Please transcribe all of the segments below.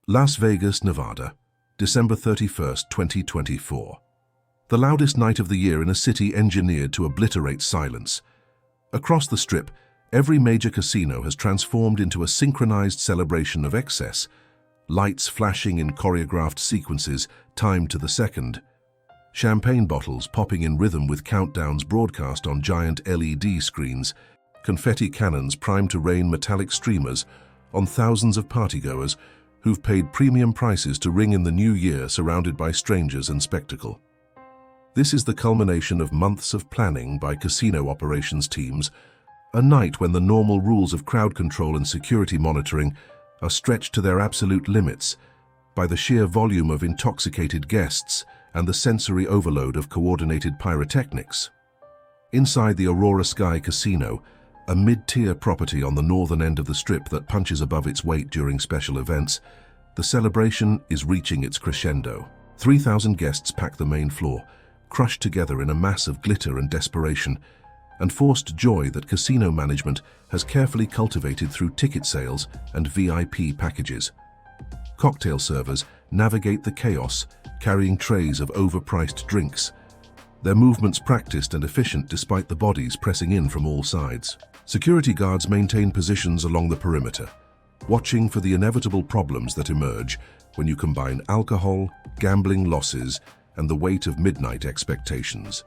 Las Vegas, Nevada, December 31st, 2024. The loudest night of the year in a city engineered to obliterate silence. Across the Strip, every major casino has transformed into a synchronized celebration of excess, lights flashing in choreographed sequences timed to the second, champagne bottles popping in rhythm with countdowns broadcast on giant LED screens, confetti cannons primed to rain metallic streamers on thousands of partygoers who've paid premium prices to ring in the new year surrounded by strangers and spectacle. This is the culmination of months of planning by casino operations teams, a night when the normal rules of crowd control and security monitoring are stretched to their absolute limits by the sheer volume of intoxicated guests and the sensory overload of coordinated pyrotechnics. Inside the Aurora Sky Casino, a mid-tier property on the northern end of the Strip that punches above its weight during special events, the celebration is reaching its crescendo. 3,000 guests pack the main floor, crushed together in a mass of glitter and desperation, and forced joy that casino management has carefully cultivated through ticket sales and VIP packages. Cocktail servers navigate the chaos, carrying trays of overpriced drinks, their movements practiced and efficient despite the bodies pressing in from all sides. Security guards maintain positions along the perimeter, watching for the inevitable problems that emerge when you combine alcohol, gambling losses, and the weight of midnight expectations.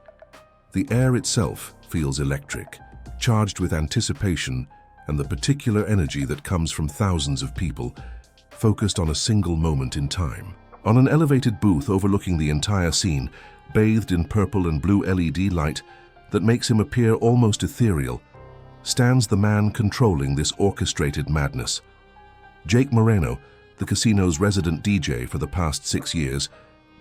The air itself feels electric, charged with anticipation and the particular energy that comes from thousands of people focused on a single moment in time. On an elevated booth overlooking the entire scene, bathed in purple and blue LED light that makes him appear almost ethereal, stands the man controlling this orchestrated madness. Jake Moreno, the casino's resident DJ for the past 6 years,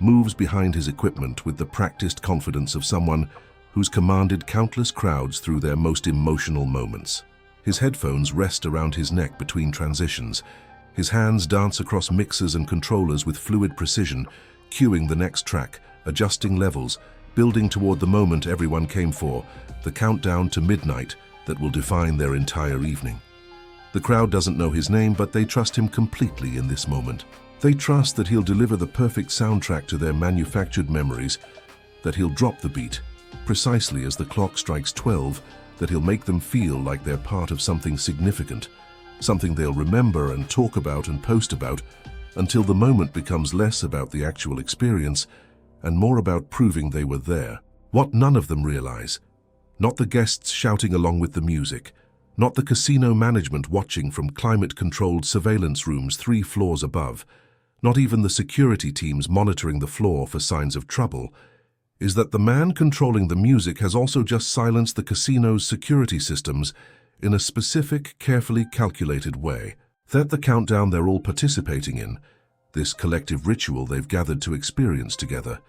moves behind his equipment with the practiced confidence of someone who's commanded countless crowds through their most emotional moments. His headphones rest around his neck between transitions. His hands dance across mixers and controllers with fluid precision, cueing the next track, adjusting levels, building toward the moment everyone came for, the countdown to midnight that will define their entire evening. The crowd doesn't know his name, but they trust him completely in this moment. They trust that he'll deliver the perfect soundtrack to their manufactured memories, that he'll drop the beat precisely as the clock strikes 12, that he'll make them feel like they're part of something significant, something they'll remember and talk about and post about, until the moment becomes less about the actual experience and more about proving they were there. What none of them realize, not the guests shouting along with the music, not the casino management watching from climate-controlled surveillance rooms 3 floors above, not even the security teams monitoring the floor for signs of trouble, is that the man controlling the music has also just silenced the casino's security systems in a specific, carefully calculated way. That the countdown they're all participating in, this collective ritual they've gathered to experience together,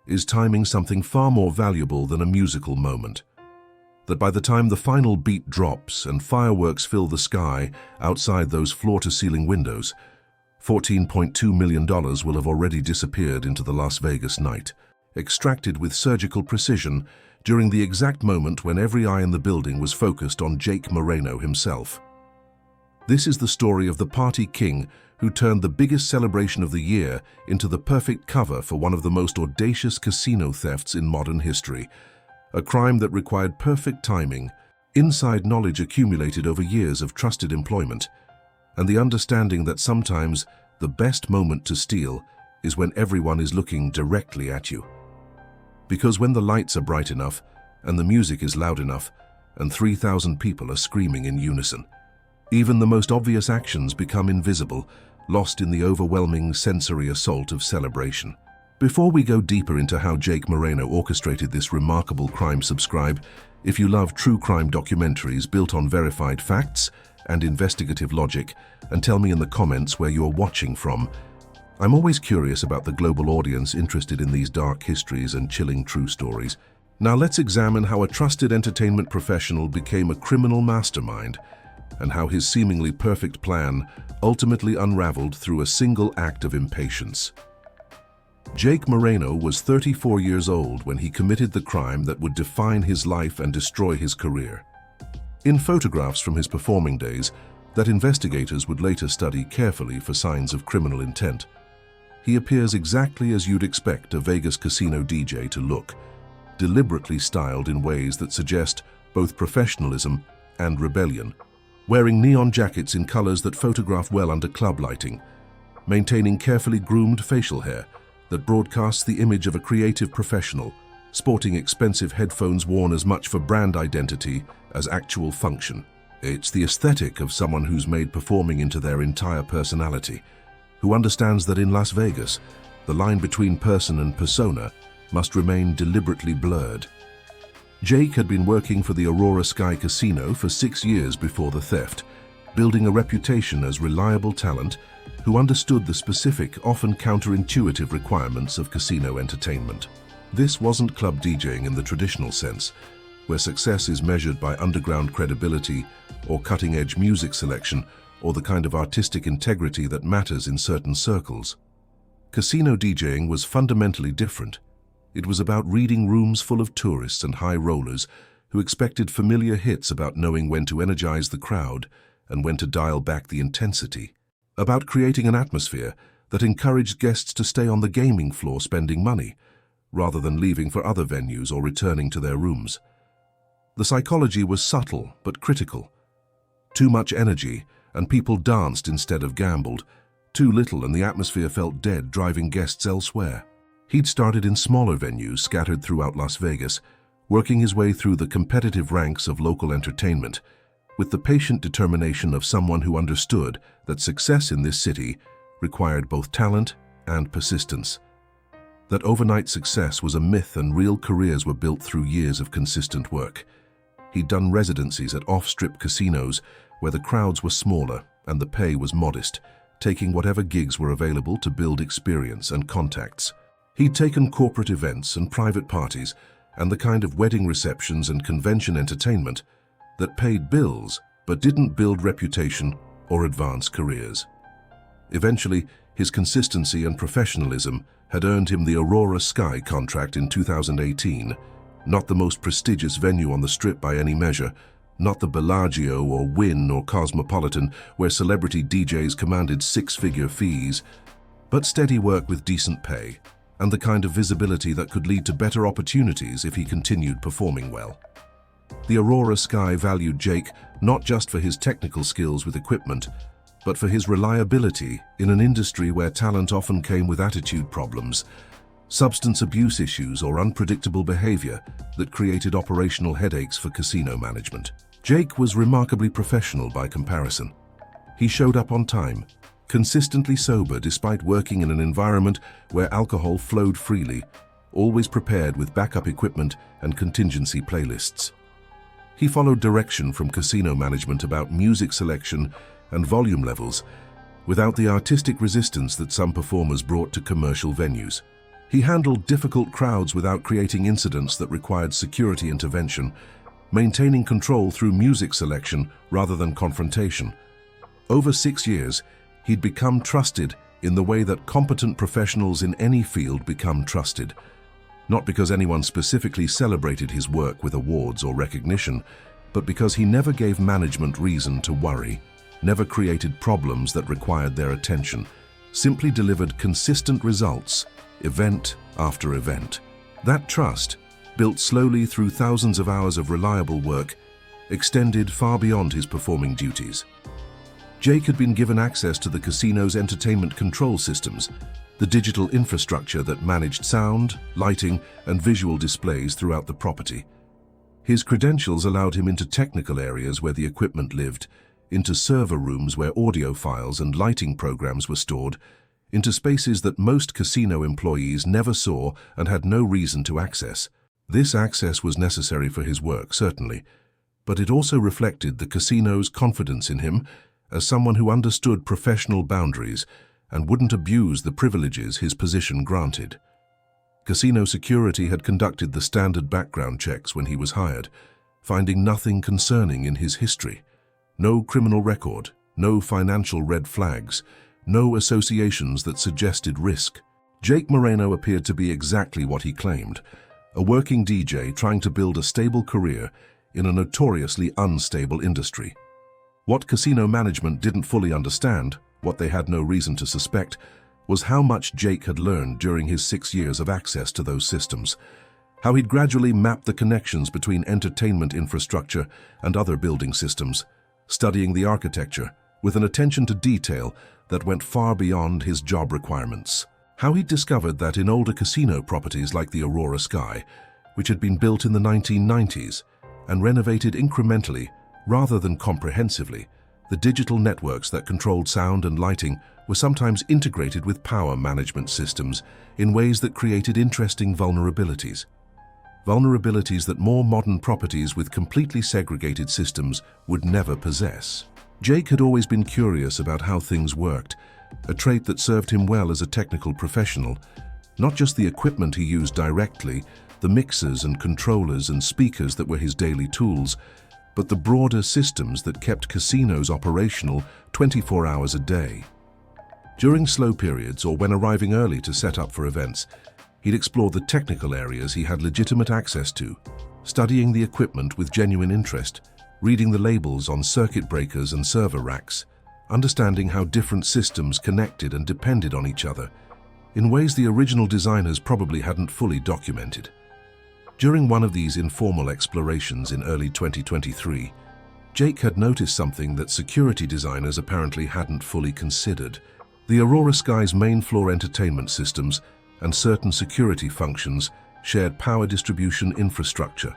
is timing something far more valuable than a musical moment. That by the time the final beat drops and fireworks fill the sky outside those floor-to-ceiling windows, $14.2 million will have already disappeared into the Las Vegas night, extracted with surgical precision during the exact moment when every eye in the building was focused on Jake Moreno himself. This is the story of the party king who turned the biggest celebration of the year into the perfect cover for one of the most audacious casino thefts in modern history, a crime that required perfect timing, inside knowledge accumulated over years of trusted employment, and the understanding that sometimes the best moment to steal is when everyone is looking directly at you. Because when the lights are bright enough, and the music is loud enough, and 3,000 people are screaming in unison, even the most obvious actions become invisible, lost in the overwhelming sensory assault of celebration. Before we go deeper into how Jake Moreno orchestrated this remarkable crime, subscribe if you love true crime documentaries built on verified facts and investigative logic, and tell me in the comments where you're watching from. I'm always curious about the global audience interested in these dark histories and chilling true stories. Now let's examine how a trusted entertainment professional became a criminal mastermind, and how his seemingly perfect plan ultimately unraveled through a single act of impatience. Jake Moreno was 34 years old when he committed the crime that would define his life and destroy his career. In photographs from his performing days, that investigators would later study carefully for signs of criminal intent. He appears exactly as you'd expect a Vegas casino DJ to look, deliberately styled in ways that suggest both professionalism and rebellion, wearing neon jackets in colors that photograph well under club lighting, maintaining carefully groomed facial hair that broadcasts the image of a creative professional, sporting expensive headphones worn as much for brand identity as actual function. It's the aesthetic of someone who's made performing into their entire personality, who understands that in Las Vegas, the line between person and persona must remain deliberately blurred. Jake had been working for the Aurora Sky Casino for 6 years before the theft, building a reputation as reliable talent who understood the specific, often counterintuitive requirements of casino entertainment. This wasn't club DJing in the traditional sense, where success is measured by underground credibility or cutting-edge music selection or the kind of artistic integrity that matters in certain circles. Casino DJing was fundamentally different. It was about reading rooms full of tourists and high rollers who expected familiar hits, about knowing when to energize the crowd and when to dial back the intensity, about creating an atmosphere that encouraged guests to stay on the gaming floor spending money, rather than leaving for other venues or returning to their rooms. The psychology was subtle but critical. Too much energy, and people danced instead of gambled. Too little, and the atmosphere felt dead, driving guests elsewhere. He'd started in smaller venues scattered throughout Las Vegas, working his way through the competitive ranks of local entertainment, with the patient determination of someone who understood that success in this city required both talent and persistence. That overnight success was a myth and real careers were built through years of consistent work. He'd done residencies at off-strip casinos where the crowds were smaller and the pay was modest, taking whatever gigs were available to build experience and contacts. He'd taken corporate events and private parties and the kind of wedding receptions and convention entertainment that paid bills but didn't build reputation or advance careers. Eventually, his consistency and professionalism had earned him the Aurora Sky contract in 2018, not the most prestigious venue on the Strip by any measure, not the Bellagio or Wynn or Cosmopolitan, where celebrity DJs commanded six-figure fees, but steady work with decent pay, and the kind of visibility that could lead to better opportunities if he continued performing well. The Aurora Sky valued Jake not just for his technical skills with equipment, but for his reliability in an industry where talent often came with attitude problems, substance abuse issues, or unpredictable behavior that created operational headaches for casino management. Jake was remarkably professional by comparison. He showed up on time, consistently sober despite working in an environment where alcohol flowed freely, always prepared with backup equipment and contingency playlists. He followed direction from casino management about music selection and volume levels, without the artistic resistance that some performers brought to commercial venues. He handled difficult crowds without creating incidents that required security intervention, maintaining control through music selection rather than confrontation. Over 6 years, he'd become trusted in the way that competent professionals in any field become trusted, not because anyone specifically celebrated his work with awards or recognition, but because he never gave management reason to worry, never created problems that required their attention, simply delivered consistent results, event after event. That trust, built slowly through thousands of hours of reliable work, extended far beyond his performing duties. Jake had been given access to the casino's entertainment control systems, the digital infrastructure that managed sound, lighting, and visual displays throughout the property. His credentials allowed him into technical areas where the equipment lived, into server rooms where audio files and lighting programs were stored, into spaces that most casino employees never saw and had no reason to access. This access was necessary for his work, certainly, but it also reflected the casino's confidence in him as someone who understood professional boundaries and wouldn't abuse the privileges his position granted. Casino security had conducted the standard background checks when he was hired, finding nothing concerning in his history. No criminal record, no financial red flags, no associations that suggested risk. Jake Moreno appeared to be exactly what he claimed, a working DJ trying to build a stable career in a notoriously unstable industry. What casino management didn't fully understand, what they had no reason to suspect, was how much Jake had learned during his 6 years of access to those systems, how he'd gradually mapped the connections between entertainment infrastructure and other building systems, studying the architecture with an attention to detail that went far beyond his job requirements. How he'd discovered that in older casino properties like the Aurora Sky, which had been built in the 1990s and renovated incrementally rather than comprehensively, the digital networks that controlled sound and lighting were sometimes integrated with power management systems in ways that created interesting vulnerabilities. Vulnerabilities that more modern properties with completely segregated systems would never possess. Jake had always been curious about how things worked, a trait that served him well as a technical professional. Not just the equipment he used directly, the mixers and controllers and speakers that were his daily tools, but the broader systems that kept casinos operational 24 hours a day. During slow periods or when arriving early to set up for events, he'd explore the technical areas he had legitimate access to, studying the equipment with genuine interest, reading the labels on circuit breakers and server racks, understanding how different systems connected and depended on each other, in ways the original designers probably hadn't fully documented. During one of these informal explorations in early 2023, Jake had noticed something that security designers apparently hadn't fully considered. The Aurora Sky's main floor entertainment systems and certain security functions shared power distribution infrastructure.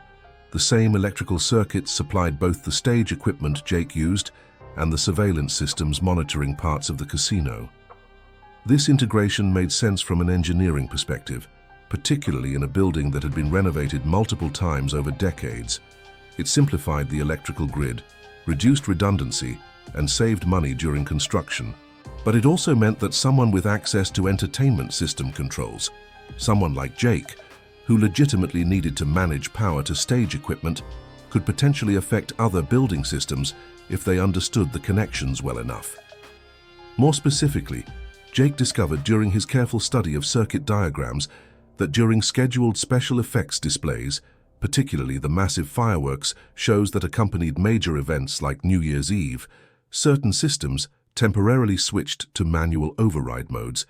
The same electrical circuits supplied both the stage equipment Jake used and the surveillance systems monitoring parts of the casino. This integration made sense from an engineering perspective, particularly in a building that had been renovated multiple times over decades. It simplified the electrical grid, reduced redundancy, and saved money during construction. But it also meant that someone with access to entertainment system controls, someone like Jake, who legitimately needed to manage power to stage equipment, could potentially affect other building systems if they understood the connections well enough. More specifically, Jake discovered during his careful study of circuit diagrams that during scheduled special effects displays, particularly the massive fireworks shows that accompanied major events like New Year's Eve, certain systems temporarily switched to manual override modes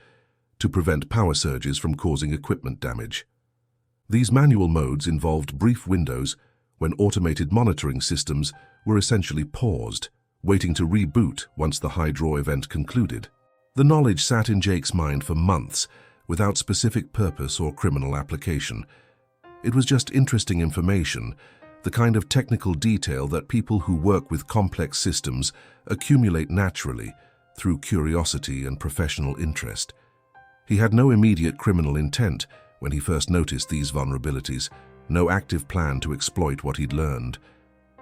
to prevent power surges from causing equipment damage. These manual modes involved brief windows when automated monitoring systems were essentially paused, waiting to reboot once the high-draw event concluded. The knowledge sat in Jake's mind for months without specific purpose or criminal application. It was just interesting information, the kind of technical detail that people who work with complex systems accumulate naturally through curiosity and professional interest. He had no immediate criminal intent when he first noticed these vulnerabilities, no active plan to exploit what he'd learned.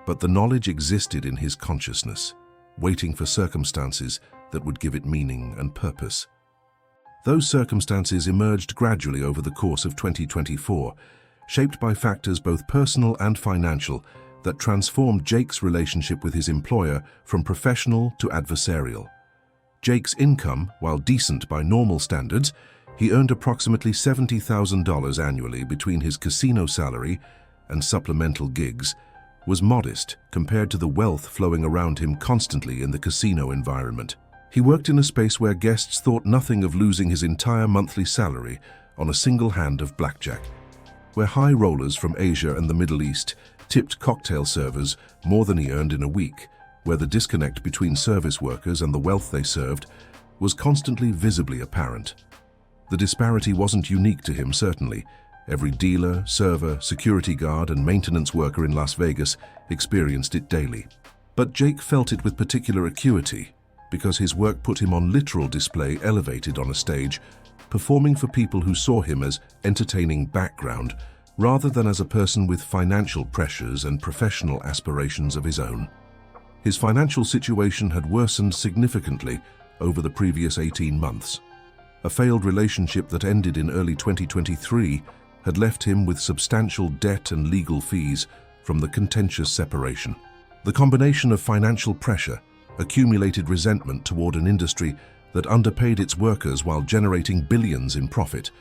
But the knowledge existed in his consciousness, waiting for circumstances that would give it meaning and purpose. Those circumstances emerged gradually over the course of 2024, shaped by factors both personal and financial that transformed Jake's relationship with his employer from professional to adversarial. Jake's income, while decent by normal standards, he earned approximately $70,000 annually between his casino salary and supplemental gigs, was modest compared to the wealth flowing around him constantly in the casino environment. He worked in a space where guests thought nothing of losing his entire monthly salary on a single hand of blackjack, where high rollers from Asia and the Middle East tipped cocktail servers more than he earned in a week, where the disconnect between service workers and the wealth they served was constantly visibly apparent. The disparity wasn't unique to him, certainly. Every dealer, server, security guard, and maintenance worker in Las Vegas experienced it daily. But Jake felt it with particular acuity, because his work put him on literal display elevated on a stage, performing for people who saw him as entertaining background rather than as a person with financial pressures and professional aspirations of his own. His financial situation had worsened significantly over the previous 18 months. A failed relationship that ended in early 2023 had left him with substantial debt and legal fees from the contentious separation. The combination of financial pressure, accumulated resentment toward an industry that underpaid its workers while generating billions in profit,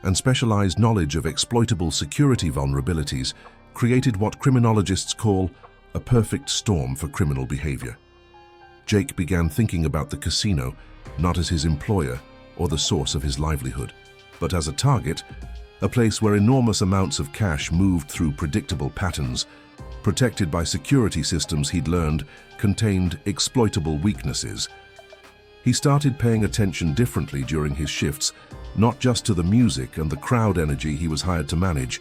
and specialized knowledge of exploitable security vulnerabilities created what criminologists call a perfect storm for criminal behavior. Jake began thinking about the casino not as his employer or the source of his livelihood, but as a target, a place where enormous amounts of cash moved through predictable patterns, protected by security systems he'd learned contained exploitable weaknesses. He started paying attention differently during his shifts, not just to the music and the crowd energy he was hired to manage,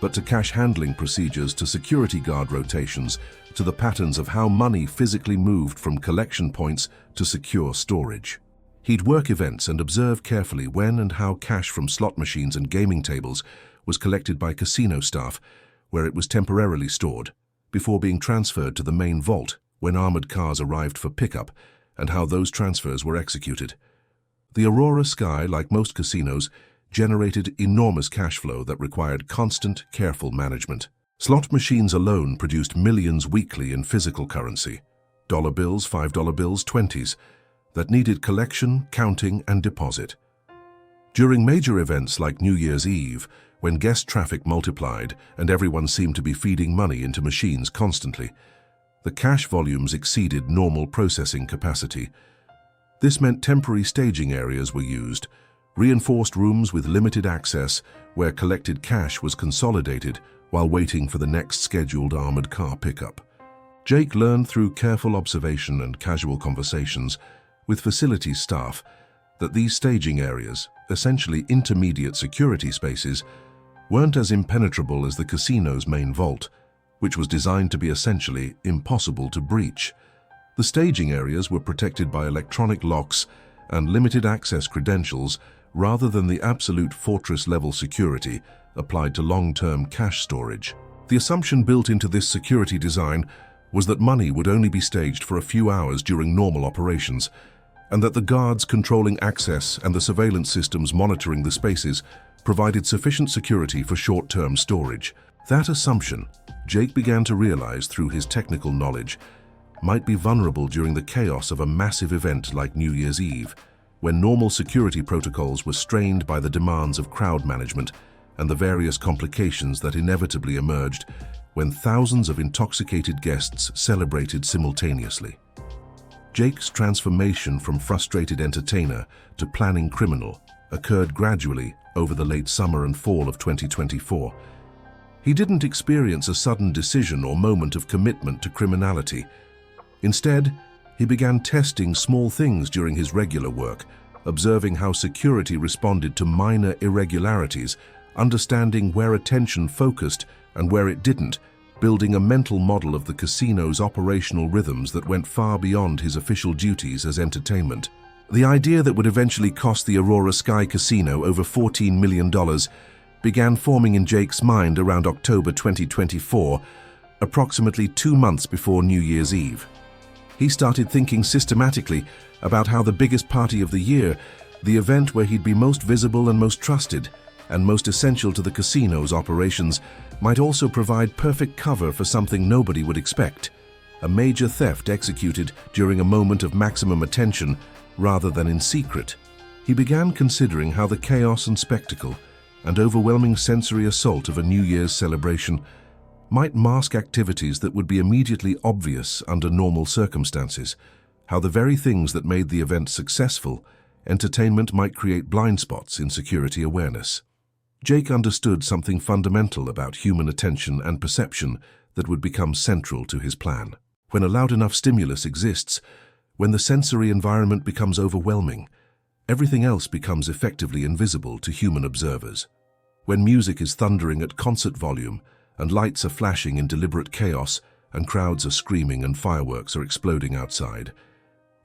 but to cash handling procedures, to security guard rotations, to the patterns of how money physically moved from collection points to secure storage. He'd work events and observe carefully when and how cash from slot machines and gaming tables was collected by casino staff, where it was temporarily stored, before being transferred to the main vault when armored cars arrived for pickup, and how those transfers were executed. The Aurora Sky, like most casinos, generated enormous cash flow that required constant, careful management. Slot machines alone produced millions weekly in physical currency, dollar bills, $5 bills, 20s, that needed collection, counting, and deposit. During major events like New Year's Eve, when guest traffic multiplied and everyone seemed to be feeding money into machines constantly, the cash volumes exceeded normal processing capacity. This meant temporary staging areas were used, reinforced rooms with limited access where collected cash was consolidated while waiting for the next scheduled armored car pickup. Jake learned through careful observation and casual conversations with facilities staff that these staging areas, essentially intermediate security spaces, weren't as impenetrable as the casino's main vault, which was designed to be essentially impossible to breach. The staging areas were protected by electronic locks and limited access credentials rather than the absolute fortress-level security applied to long-term cash storage. The assumption built into this security design was that money would only be staged for a few hours during normal operations, and that the guards controlling access and the surveillance systems monitoring the spaces provided sufficient security for short-term storage. That assumption, Jake began to realize through his technical knowledge, might be vulnerable during the chaos of a massive event like New Year's Eve, when normal security protocols were strained by the demands of crowd management and the various complications that inevitably emerged when thousands of intoxicated guests celebrated simultaneously. Jake's transformation from frustrated entertainer to planning criminal occurred gradually over the late summer and fall of 2024. He didn't experience a sudden decision or moment of commitment to criminality. Instead, he began testing small things during his regular work, observing how security responded to minor irregularities, understanding where attention focused and where it didn't, building a mental model of the casino's operational rhythms that went far beyond his official duties as entertainment. The idea that would eventually cost the Aurora Sky Casino over $14 million began forming in Jake's mind around October 2024, approximately 2 months before New Year's Eve. He started thinking systematically about how the biggest party of the year, the event where he'd be most visible and most trusted, and most essential to the casino's operations, might also provide perfect cover for something nobody would expect: a major theft executed during a moment of maximum attention rather than in secret. He began considering how the chaos and spectacle and overwhelming sensory assault of a New Year's celebration might mask activities that would be immediately obvious under normal circumstances, how the very things that made the event successful, entertainment, might create blind spots in security awareness. Jake understood something fundamental about human attention and perception that would become central to his plan. When a loud enough stimulus exists, when the sensory environment becomes overwhelming, everything else becomes effectively invisible to human observers. When music is thundering at concert volume, and lights are flashing in deliberate chaos, and crowds are screaming and fireworks are exploding outside,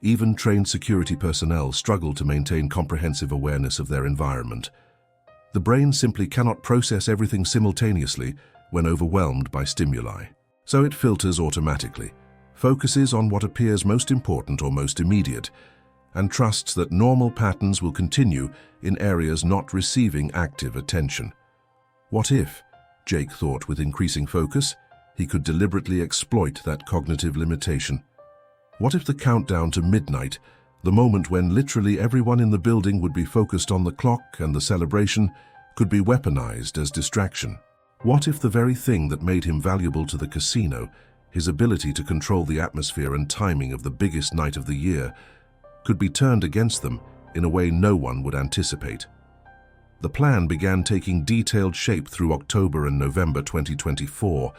even trained security personnel struggle to maintain comprehensive awareness of their environment. The brain simply cannot process everything simultaneously when overwhelmed by stimuli. So it filters automatically, focuses on what appears most important or most immediate, and trusts that normal patterns will continue in areas not receiving active attention. What if, Jake thought with increasing focus, he could deliberately exploit that cognitive limitation? What if the countdown to midnight, the moment when literally everyone in the building would be focused on the clock and the celebration, could be weaponized as distraction? What if the very thing that made him valuable to the casino his ability to control the atmosphere and timing of the biggest night of the year, could be turned against them in a way no one would anticipate. The plan began taking detailed shape through October and November 2024,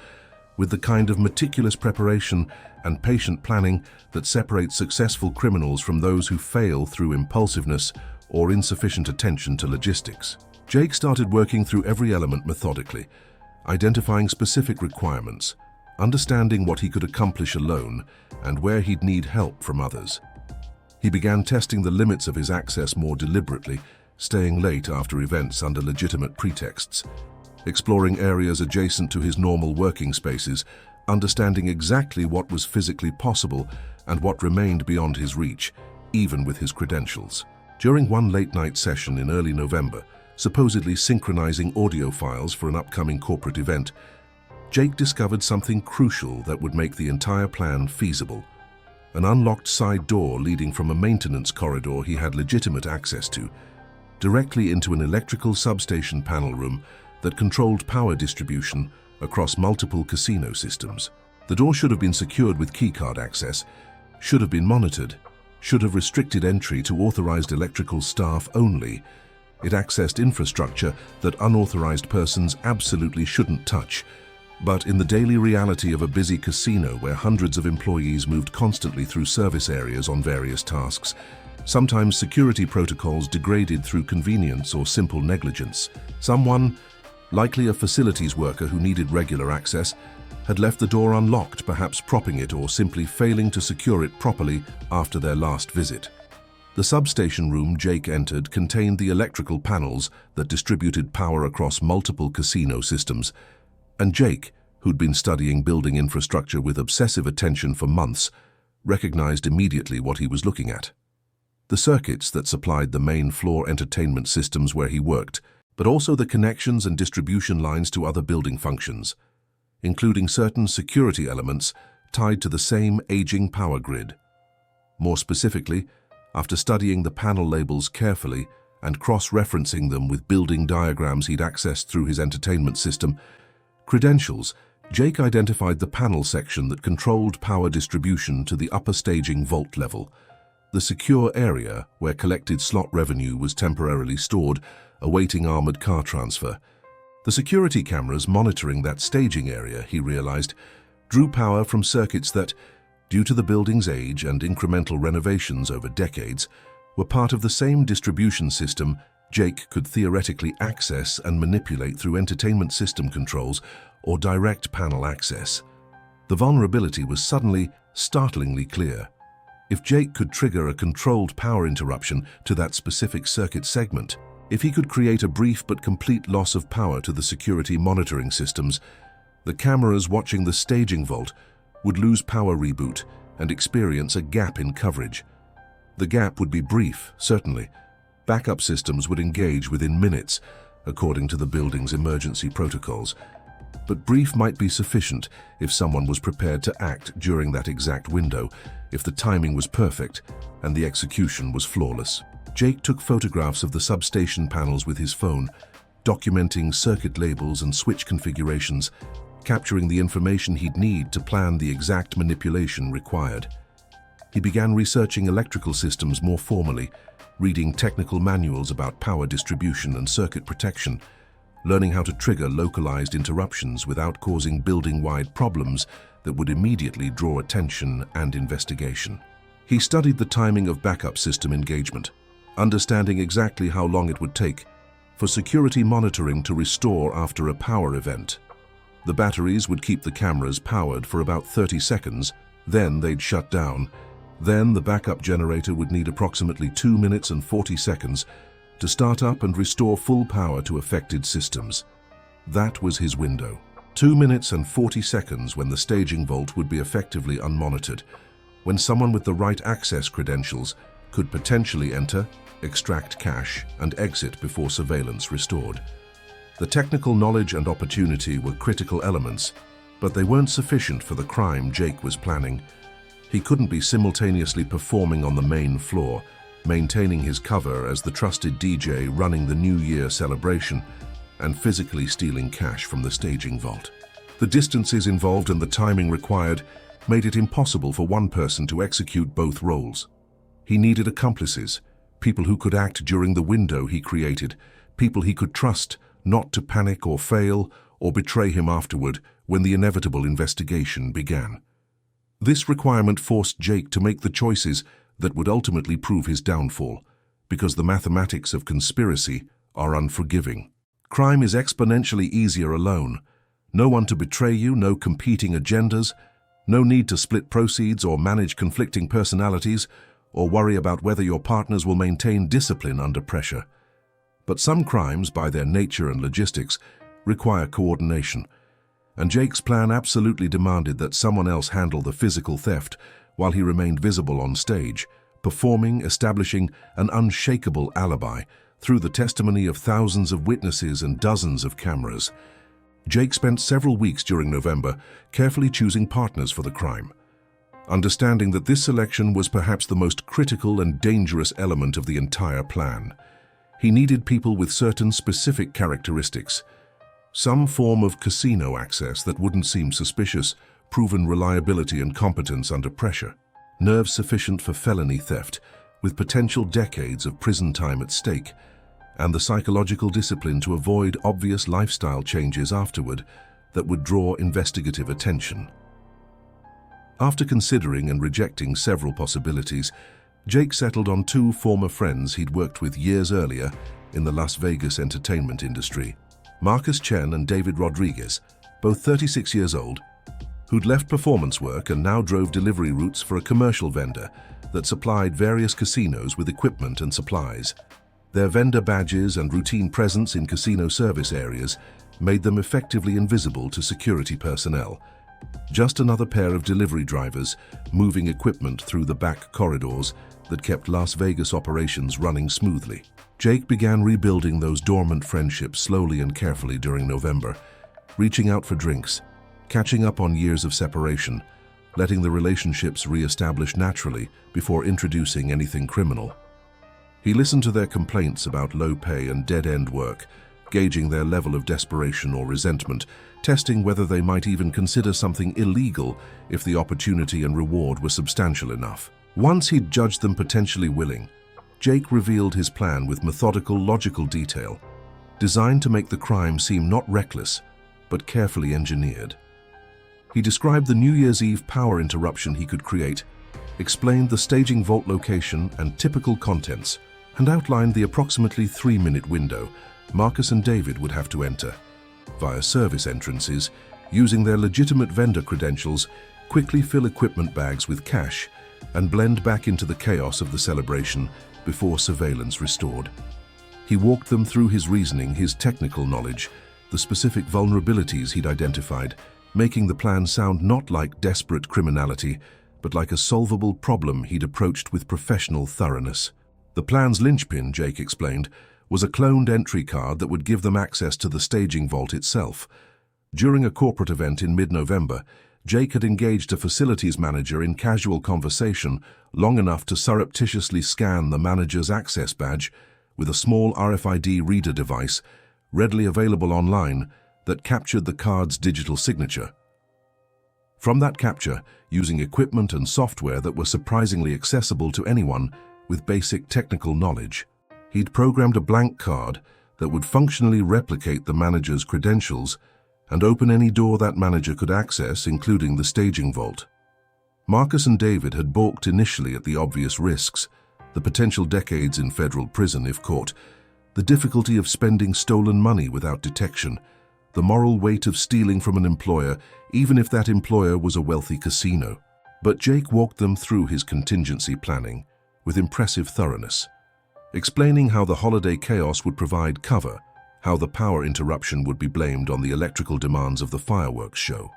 with the kind of meticulous preparation and patient planning that separates successful criminals from those who fail through impulsiveness or insufficient attention to logistics. Jake started working through every element methodically, identifying specific requirements, understanding what he could accomplish alone and where he'd need help from others. He began testing the limits of his access more deliberately, staying late after events under legitimate pretexts, exploring areas adjacent to his normal working spaces, understanding exactly what was physically possible and what remained beyond his reach, even with his credentials. During one late-night session in early November, supposedly synchronizing audio files for an upcoming corporate event, Jake discovered something crucial that would make the entire plan feasible. An unlocked side door leading from a maintenance corridor he had legitimate access to, directly into an electrical substation panel room that controlled power distribution across multiple casino systems. The door should have been secured with keycard access, should have been monitored, should have restricted entry to authorized electrical staff only. It accessed infrastructure that unauthorized persons absolutely shouldn't touch. But in the daily reality of a busy casino where hundreds of employees moved constantly through service areas on various tasks, sometimes security protocols degraded through convenience or simple negligence. Someone, likely a facilities worker who needed regular access, had left the door unlocked, perhaps propping it or simply failing to secure it properly after their last visit. The substation room Jake entered contained the electrical panels that distributed power across multiple casino systems, and Jake, who'd been studying building infrastructure with obsessive attention for months, recognized immediately what he was looking at. The circuits that supplied the main floor entertainment systems where he worked, but also the connections and distribution lines to other building functions, including certain security elements tied to the same aging power grid. More specifically, after studying the panel labels carefully and cross-referencing them with building diagrams he'd accessed through his entertainment system, credentials, Jake identified the panel section that controlled power distribution to the upper staging vault level, the secure area where collected slot revenue was temporarily stored, awaiting armored car transfer. The security cameras monitoring that staging area, he realized, drew power from circuits that, due to the building's age and incremental renovations over decades, were part of the same distribution system Jake could theoretically access and manipulate through entertainment system controls or direct panel access. The vulnerability was suddenly, startlingly clear. If Jake could trigger a controlled power interruption to that specific circuit segment, if he could create a brief but complete loss of power to the security monitoring systems, the cameras watching the staging vault would lose power reboot and experience a gap in coverage. The gap would be brief, certainly. Backup systems would engage within minutes, according to the building's emergency protocols. But brief might be sufficient if someone was prepared to act during that exact window, if the timing was perfect and the execution was flawless. Jake took photographs of the substation panels with his phone, documenting circuit labels and switch configurations, capturing the information he'd need to plan the exact manipulation required. He began researching electrical systems more formally, reading technical manuals about power distribution and circuit protection, learning how to trigger localized interruptions without causing building-wide problems that would immediately draw attention and investigation. He studied the timing of backup system engagement, understanding exactly how long it would take for security monitoring to restore after a power event. The batteries would keep the cameras powered for about 30 seconds, then they'd shut down. Then the backup generator would need approximately 2 minutes and 40 seconds to start up and restore full power to affected systems. That was his window. 2 minutes and 40 seconds when the staging vault would be effectively unmonitored, when someone with the right access credentials could potentially enter, extract cash, and exit before surveillance restored. The technical knowledge and opportunity were critical elements, but they weren't sufficient for the crime Jake was planning. He couldn't be simultaneously performing on the main floor, maintaining his cover as the trusted DJ running the New Year celebration, and physically stealing cash from the staging vault. The distances involved and the timing required made it impossible for one person to execute both roles. He needed accomplices, people who could act during the window he created, people he could trust not to panic or fail or betray him afterward when the inevitable investigation began. This requirement forced Jake to make the choices that would ultimately prove his downfall, because the mathematics of conspiracy are unforgiving. Crime is exponentially easier alone. No one to betray you, no competing agendas, no need to split proceeds or manage conflicting personalities or worry about whether your partners will maintain discipline under pressure. But some crimes, by their nature and logistics, require coordination, and Jake's plan absolutely demanded that someone else handle the physical theft while he remained visible on stage, establishing an unshakable alibi through the testimony of thousands of witnesses and dozens of cameras. Jake spent several weeks during November carefully choosing partners for the crime, understanding that this selection was perhaps the most critical and dangerous element of the entire plan. He needed people with certain specific characteristics, some form of casino access that wouldn't seem suspicious, proven reliability and competence under pressure, nerves sufficient for felony theft, with potential decades of prison time at stake, and the psychological discipline to avoid obvious lifestyle changes afterward that would draw investigative attention. After considering and rejecting several possibilities, Jake settled on two former friends he'd worked with years earlier in the Las Vegas entertainment industry, Marcus Chen and David Rodriguez, both 36 years old, who'd left performance work and now drove delivery routes for a commercial vendor that supplied various casinos with equipment and supplies. Their vendor badges and routine presence in casino service areas made them effectively invisible to security personnel. Just another pair of delivery drivers moving equipment through the back corridors that kept Las Vegas operations running smoothly. Jake began rebuilding those dormant friendships slowly and carefully during November, reaching out for drinks, catching up on years of separation, letting the relationships re-establish naturally before introducing anything criminal. He listened to their complaints about low pay and dead-end work, gauging their level of desperation or resentment, testing whether they might even consider something illegal if the opportunity and reward were substantial enough. Once he'd judged them potentially willing, Jake revealed his plan with methodical, logical detail, designed to make the crime seem not reckless, but carefully engineered. He described the New Year's Eve power interruption he could create, explained the staging vault location and typical contents, and outlined the approximately 3-minute window Marcus and David would have to enter, via service entrances, using their legitimate vendor credentials, quickly fill equipment bags with cash, and blend back into the chaos of the celebration before surveillance restored. He walked them through his reasoning, his technical knowledge, the specific vulnerabilities he'd identified, making the plan sound not like desperate criminality, but like a solvable problem he'd approached with professional thoroughness. The plan's linchpin, Jake explained, was a cloned entry card that would give them access to the staging vault itself. During a corporate event in mid-November, Jake had engaged a facilities manager in casual conversation long enough to surreptitiously scan the manager's access badge with a small RFID reader device readily available online that captured the card's digital signature. From that capture, using equipment and software that were surprisingly accessible to anyone with basic technical knowledge, he'd programmed a blank card that would functionally replicate the manager's credentials and open any door that manager could access, including the staging vault. Marcus and David had balked initially at the obvious risks, the potential decades in federal prison if caught, the difficulty of spending stolen money without detection, the moral weight of stealing from an employer, even if that employer was a wealthy casino. But Jake walked them through his contingency planning with impressive thoroughness, explaining how the holiday chaos would provide cover, how the power interruption would be blamed on the electrical demands of the fireworks show,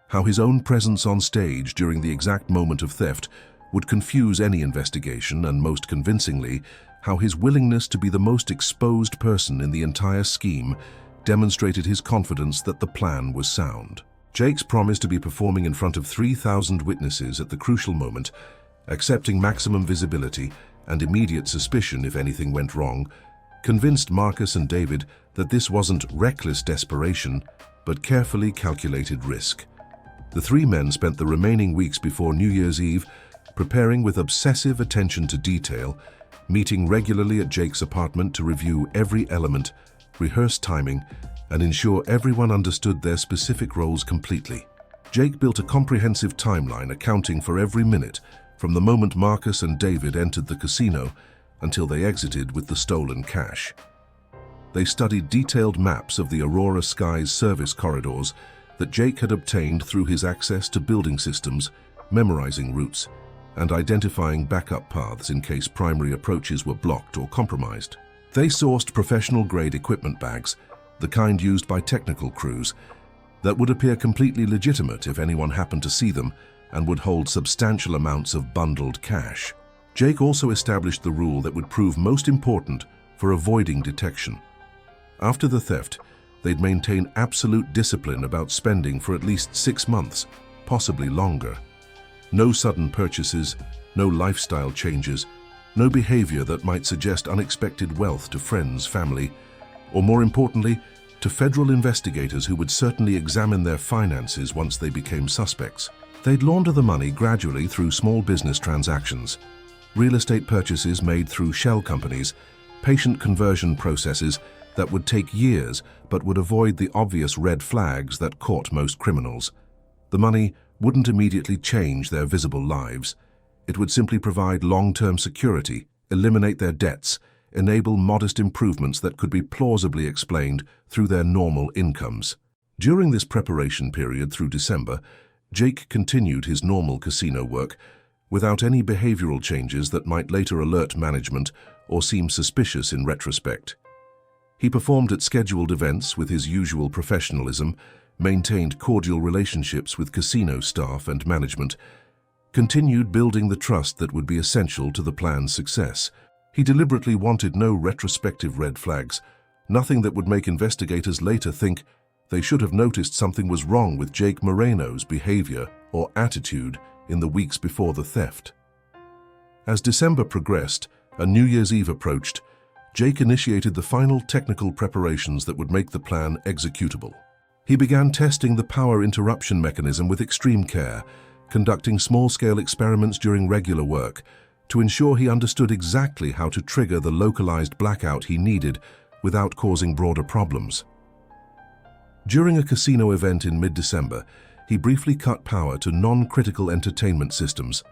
how his own presence on stage during the exact moment of theft would confuse any investigation, and most convincingly, how his willingness to be the most exposed person in the entire scheme demonstrated his confidence that the plan was sound. Jake's promise to be performing in front of 3,000 witnesses at the crucial moment, accepting maximum visibility and immediate suspicion if anything went wrong, convinced Marcus and David that this wasn't reckless desperation, but carefully calculated risk. The three men spent the remaining weeks before New Year's Eve preparing with obsessive attention to detail, meeting regularly at Jake's apartment to review every element, rehearse timing, and ensure everyone understood their specific roles completely. Jake built a comprehensive timeline accounting for every minute, from the moment Marcus and David entered the casino until they exited with the stolen cash. They studied detailed maps of the Aurora Sky's service corridors that Jake had obtained through his access to building systems, memorizing routes, and identifying backup paths in case primary approaches were blocked or compromised. They sourced professional-grade equipment bags, the kind used by technical crews, that would appear completely legitimate if anyone happened to see them and would hold substantial amounts of bundled cash. Jake also established the rule that would prove most important for avoiding detection. After the theft, they'd maintain absolute discipline about spending for at least 6 months, possibly longer. No sudden purchases, no lifestyle changes, no behavior that might suggest unexpected wealth to friends, family, or more importantly, to federal investigators who would certainly examine their finances once they became suspects. They'd launder the money gradually through small business transactions, real estate purchases made through shell companies, patient conversion processes that would take years but would avoid the obvious red flags that caught most criminals. The money wouldn't immediately change their visible lives. It would simply provide long-term security, eliminate their debts, enable modest improvements that could be plausibly explained through their normal incomes. During this preparation period through December, Jake continued his normal casino work without any behavioral changes that might later alert management or seem suspicious in retrospect. He performed at scheduled events with his usual professionalism, maintained cordial relationships with casino staff and management, continued building the trust that would be essential to the plan's success. He deliberately wanted no retrospective red flags, nothing that would make investigators later think they should have noticed something was wrong with Jake Moreno's behavior or attitude in the weeks before the theft. As December progressed and New Year's Eve approached, Jake initiated the final technical preparations that would make the plan executable. He began testing the power interruption mechanism with extreme care, conducting small-scale experiments during regular work to ensure he understood exactly how to trigger the localized blackout he needed without causing broader problems. During a casino event in mid-December, he briefly cut power to non-critical entertainment systems,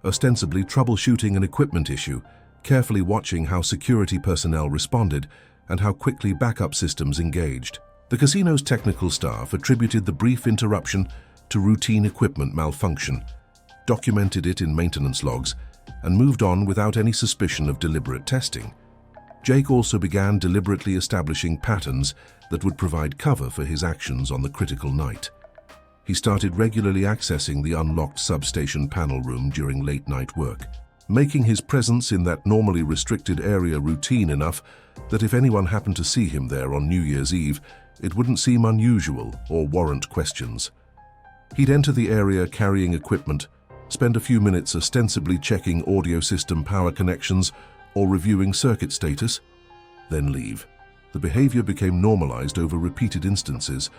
ostensibly troubleshooting an equipment issue, carefully watching how security personnel responded and how quickly backup systems engaged. The casino's technical staff attributed the brief interruption to routine equipment malfunction, documented it in maintenance logs, and moved on without any suspicion of deliberate testing. Jake also began deliberately establishing patterns that would provide cover for his actions on the critical night. He started regularly accessing the unlocked substation panel room during late-night work, making his presence in that normally restricted area routine enough that if anyone happened to see him there on New Year's Eve, it wouldn't seem unusual or warrant questions. He'd enter the area carrying equipment, spend a few minutes ostensibly checking audio system power connections or reviewing circuit status, then leave. The behavior became normalized over repeated instances,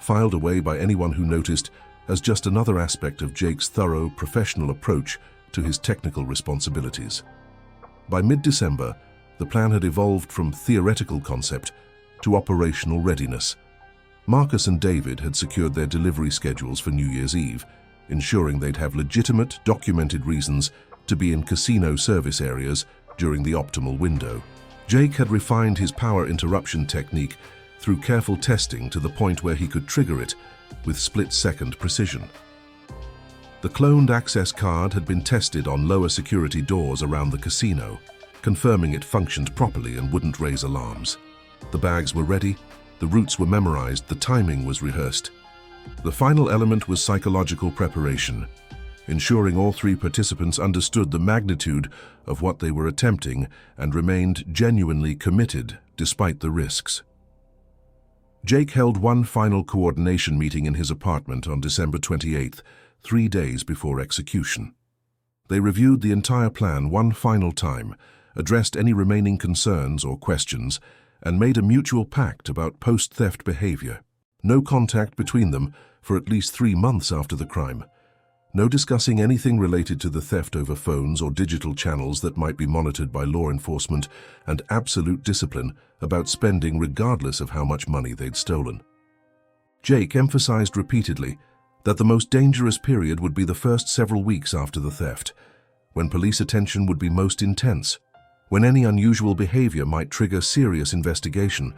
filed away by anyone who noticed as just another aspect of Jake's thorough, professional approach to his technical responsibilities. By mid-December, the plan had evolved from theoretical concept to operational readiness. Marcus and David had secured their delivery schedules for New Year's Eve, ensuring they'd have legitimate, documented reasons to be in casino service areas during the optimal window. Jake had refined his power interruption technique through careful testing to the point where he could trigger it with split-second precision. The cloned access card had been tested on lower security doors around the casino, confirming it functioned properly and wouldn't raise alarms. The bags were ready, the routes were memorized, the timing was rehearsed. The final element was psychological preparation, ensuring all three participants understood the magnitude of what they were attempting and remained genuinely committed despite the risks. Jake held one final coordination meeting in his apartment on December 28th, 3 days before execution. They reviewed the entire plan one final time, addressed any remaining concerns or questions, and made a mutual pact about post-theft behavior. No contact between them for at least 3 months after the crime. No discussing anything related to the theft over phones or digital channels that might be monitored by law enforcement, and absolute discipline about spending regardless of how much money they'd stolen. Jake emphasized repeatedly that the most dangerous period would be the first several weeks after the theft, when police attention would be most intense, when any unusual behavior might trigger serious investigation,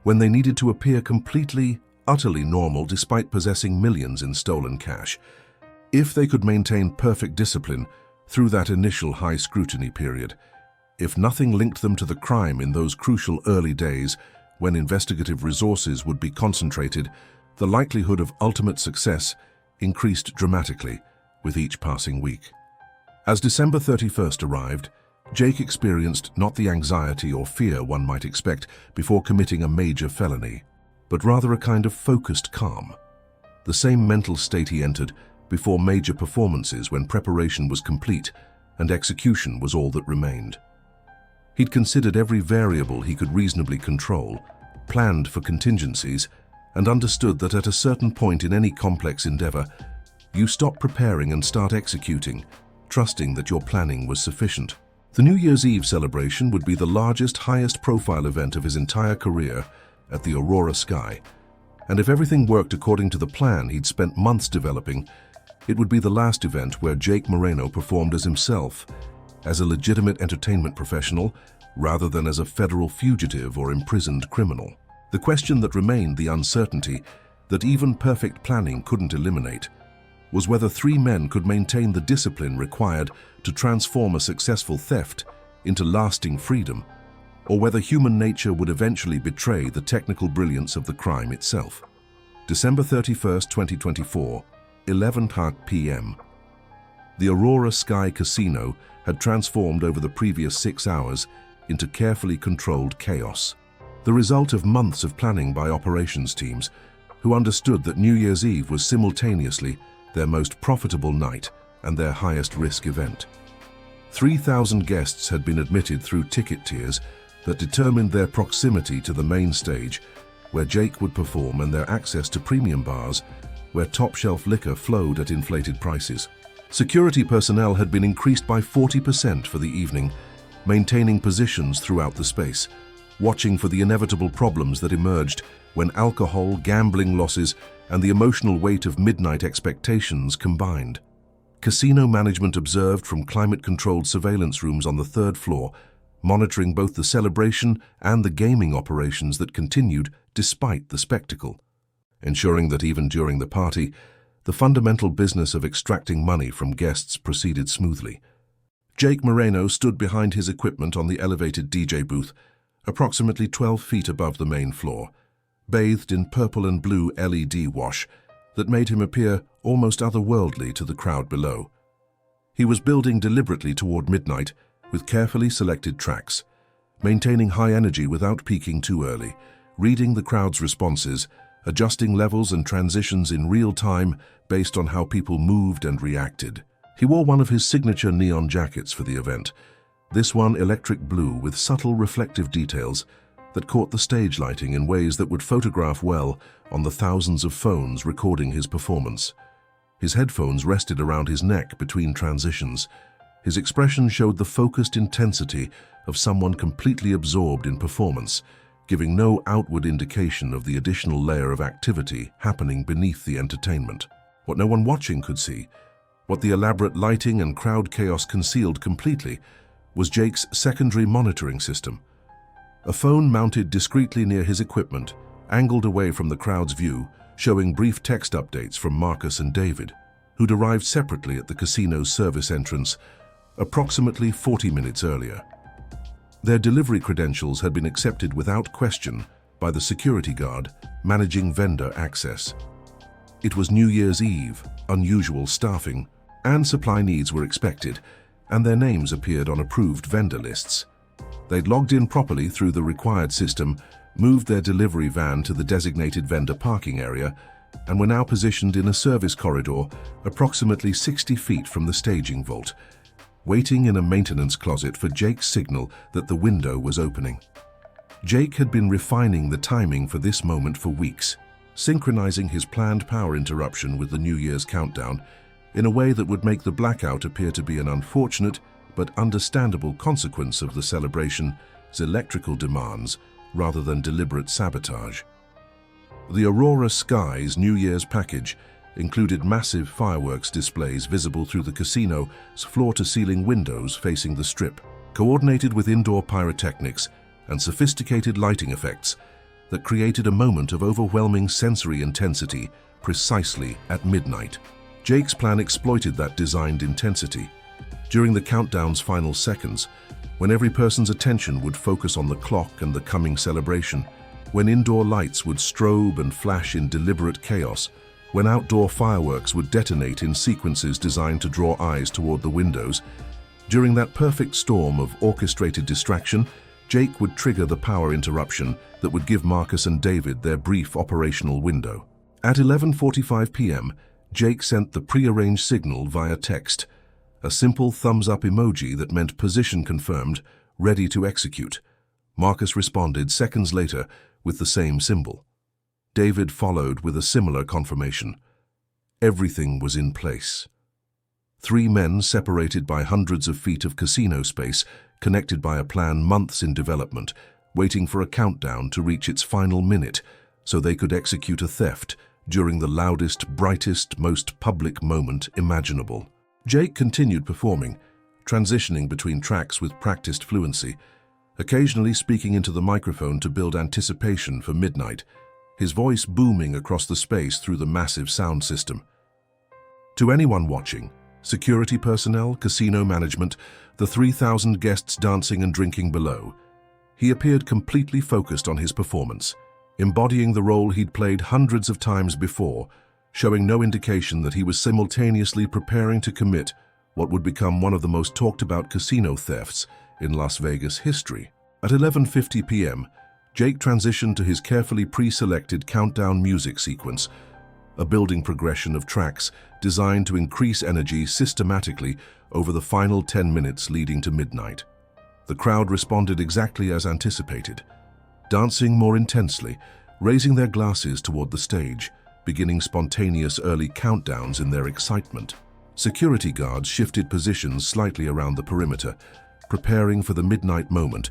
when they needed to appear completely, utterly normal despite possessing millions in stolen cash. If they could maintain perfect discipline through that initial high scrutiny period, if nothing linked them to the crime in those crucial early days when investigative resources would be concentrated, the likelihood of ultimate success increased dramatically with each passing week. As December 31st arrived, Jake experienced not the anxiety or fear one might expect before committing a major felony, but rather a kind of focused calm. The same mental state he entered before major performances when preparation was complete and execution was all that remained. He'd considered every variable he could reasonably control, planned for contingencies, and understood that at a certain point in any complex endeavor, you stop preparing and start executing, trusting that your planning was sufficient. The New Year's Eve celebration would be the largest, highest-profile event of his entire career at the Aurora Sky, and if everything worked according to the plan he'd spent months developing, it would be the last event where Jake Moreno performed as himself, as a legitimate entertainment professional, rather than as a federal fugitive or imprisoned criminal. The question that remained, the uncertainty that even perfect planning couldn't eliminate, was whether 3 men could maintain the discipline required to transform a successful theft into lasting freedom, or whether human nature would eventually betray the technical brilliance of the crime itself. December 31st, 2024, 11:00 p.m. The Aurora Sky Casino had transformed over the previous 6 hours into carefully controlled chaos, the result of months of planning by operations teams who understood that New Year's Eve was simultaneously their most profitable night and their highest risk event. 3,000 guests had been admitted through ticket tiers that determined their proximity to the main stage, where Jake would perform, and their access to premium bars, where top-shelf liquor flowed at inflated prices. Security personnel had been increased by 40% for the evening, maintaining positions throughout the space, watching for the inevitable problems that emerged when alcohol, gambling losses, and the emotional weight of midnight expectations combined. Casino management observed from climate-controlled surveillance rooms on the 3rd floor, monitoring both the celebration and the gaming operations that continued despite the spectacle, ensuring that even during the party, the fundamental business of extracting money from guests proceeded smoothly. Jake Moreno stood behind his equipment on the elevated DJ booth, approximately 12 feet above the main floor, bathed in purple and blue LED wash that made him appear almost otherworldly to the crowd below. He was building deliberately toward midnight with carefully selected tracks, maintaining high energy without peaking too early, reading the crowd's responses, adjusting levels and transitions in real time based on how people moved and reacted. He wore one of his signature neon jackets for the event, this one electric blue with subtle reflective details that caught the stage lighting in ways that would photograph well on the thousands of phones recording his performance. His headphones rested around his neck between transitions. His expression showed the focused intensity of someone completely absorbed in performance, giving no outward indication of the additional layer of activity happening beneath the entertainment. What no one watching could see, what the elaborate lighting and crowd chaos concealed completely, was Jake's secondary monitoring system. A phone mounted discreetly near his equipment, angled away from the crowd's view, showing brief text updates from Marcus and David, who'd arrived separately at the casino's service entrance approximately 40 minutes earlier. Their delivery credentials had been accepted without question by the security guard managing vendor access. It was New Year's Eve, unusual staffing, and supply needs were expected, and their names appeared on approved vendor lists. They'd logged in properly through the required system, moved their delivery van to the designated vendor parking area, and were now positioned in a service corridor approximately 60 feet from the staging vault, waiting in a maintenance closet for Jake's signal that the window was opening. Jake had been refining the timing for this moment for weeks, synchronizing his planned power interruption with the New Year's countdown in a way that would make the blackout appear to be an unfortunate but understandable consequence of the celebration's electrical demands rather than deliberate sabotage. The Aurora Sky's New Year's package included massive fireworks displays visible through the casino's floor-to-ceiling windows facing the Strip, coordinated with indoor pyrotechnics and sophisticated lighting effects that created a moment of overwhelming sensory intensity precisely at midnight. Jake's plan exploited that designed intensity. During the countdown's final seconds, when every person's attention would focus on the clock and the coming celebration, when indoor lights would strobe and flash in deliberate chaos, when outdoor fireworks would detonate in sequences designed to draw eyes toward the windows, during that perfect storm of orchestrated distraction, Jake would trigger the power interruption that would give Marcus and David their brief operational window. At 11:45 p.m., Jake sent the prearranged signal via text, a simple thumbs-up emoji that meant position confirmed, ready to execute. Marcus responded seconds later with the same symbol. David followed with a similar confirmation. Everything was in place. 3 men separated by hundreds of feet of casino space, connected by a plan months in development, waiting for a countdown to reach its final minute so they could execute a theft during the loudest, brightest, most public moment imaginable. Jake continued performing, transitioning between tracks with practiced fluency, occasionally speaking into the microphone to build anticipation for midnight, his voice booming across the space through the massive sound system. To anyone watching, security personnel, casino management, the 3,000 guests dancing and drinking below, he appeared completely focused on his performance, embodying the role he'd played hundreds of times before, showing no indication that he was simultaneously preparing to commit what would become one of the most talked-about casino thefts in Las Vegas history. At 11:50 p.m., Jake transitioned to his carefully pre-selected countdown music sequence, a building progression of tracks designed to increase energy systematically over the final 10 minutes leading to midnight. The crowd responded exactly as anticipated, dancing more intensely, raising their glasses toward the stage, beginning spontaneous early countdowns in their excitement. Security guards shifted positions slightly around the perimeter, preparing for the midnight moment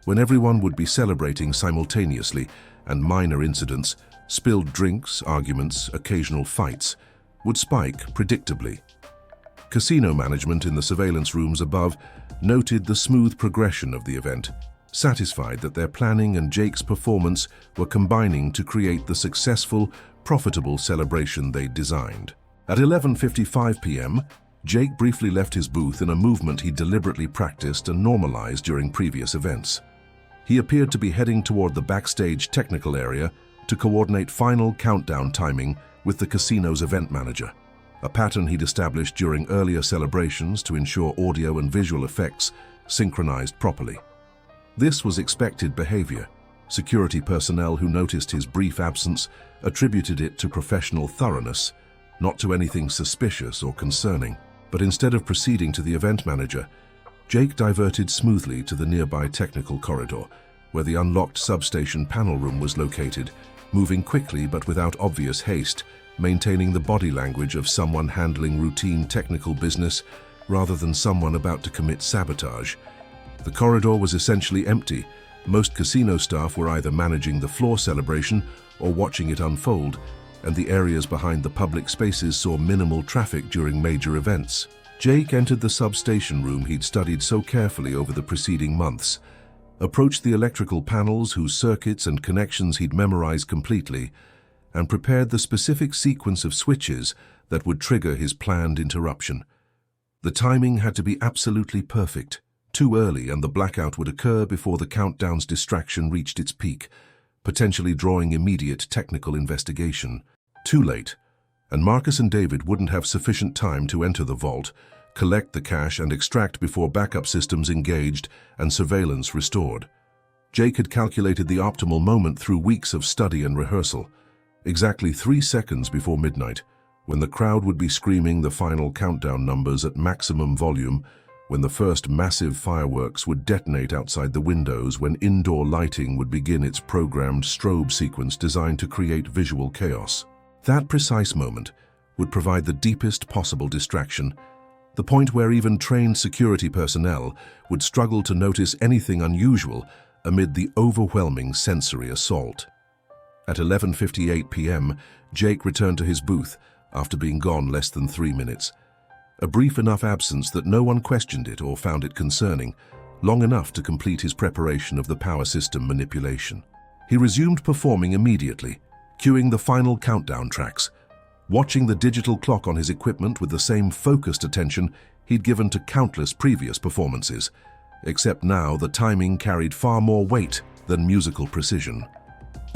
when everyone would be celebrating simultaneously and minor incidents, spilled drinks, arguments, occasional fights, would spike predictably. Casino management in the surveillance rooms above noted the smooth progression of the event, satisfied that their planning and Jake's performance were combining to create the successful, profitable celebration they'd designed. At 11:55 p.m., Jake briefly left his booth in a movement he deliberately practiced and normalized during previous events. He appeared to be heading toward the backstage technical area to coordinate final countdown timing with the casino's event manager, a pattern he'd established during earlier celebrations to ensure audio and visual effects synchronized properly. This was expected behavior. Security personnel who noticed his brief absence attributed it to professional thoroughness, not to anything suspicious or concerning. But instead of proceeding to the event manager, Jake diverted smoothly to the nearby technical corridor, where the unlocked substation panel room was located, moving quickly but without obvious haste, maintaining the body language of someone handling routine technical business rather than someone about to commit sabotage. The corridor was essentially empty. Most casino staff were either managing the floor celebration or watching it unfold, and the areas behind the public spaces saw minimal traffic during major events. Jake entered the substation room he'd studied so carefully over the preceding months, approached the electrical panels whose circuits and connections he'd memorized completely, and prepared the specific sequence of switches that would trigger his planned interruption. The timing had to be absolutely perfect. Too early and the blackout would occur before the countdown's distraction reached its peak, potentially drawing immediate technical investigation. Too late, and Marcus and David wouldn't have sufficient time to enter the vault, collect the cash and extract before backup systems engaged and surveillance restored. Jake had calculated the optimal moment through weeks of study and rehearsal. Exactly 3 seconds before midnight, when the crowd would be screaming the final countdown numbers at maximum volume, when the first massive fireworks would detonate outside the windows, when indoor lighting would begin its programmed strobe sequence designed to create visual chaos. That precise moment would provide the deepest possible distraction, the point where even trained security personnel would struggle to notice anything unusual amid the overwhelming sensory assault. At 11:58 p.m., Jake returned to his booth after being gone less than 3 minutes. A brief enough absence that no one questioned it or found it concerning, long enough to complete his preparation of the power system manipulation. He resumed performing immediately, cueing the final countdown tracks, watching the digital clock on his equipment with the same focused attention he'd given to countless previous performances, except now the timing carried far more weight than musical precision.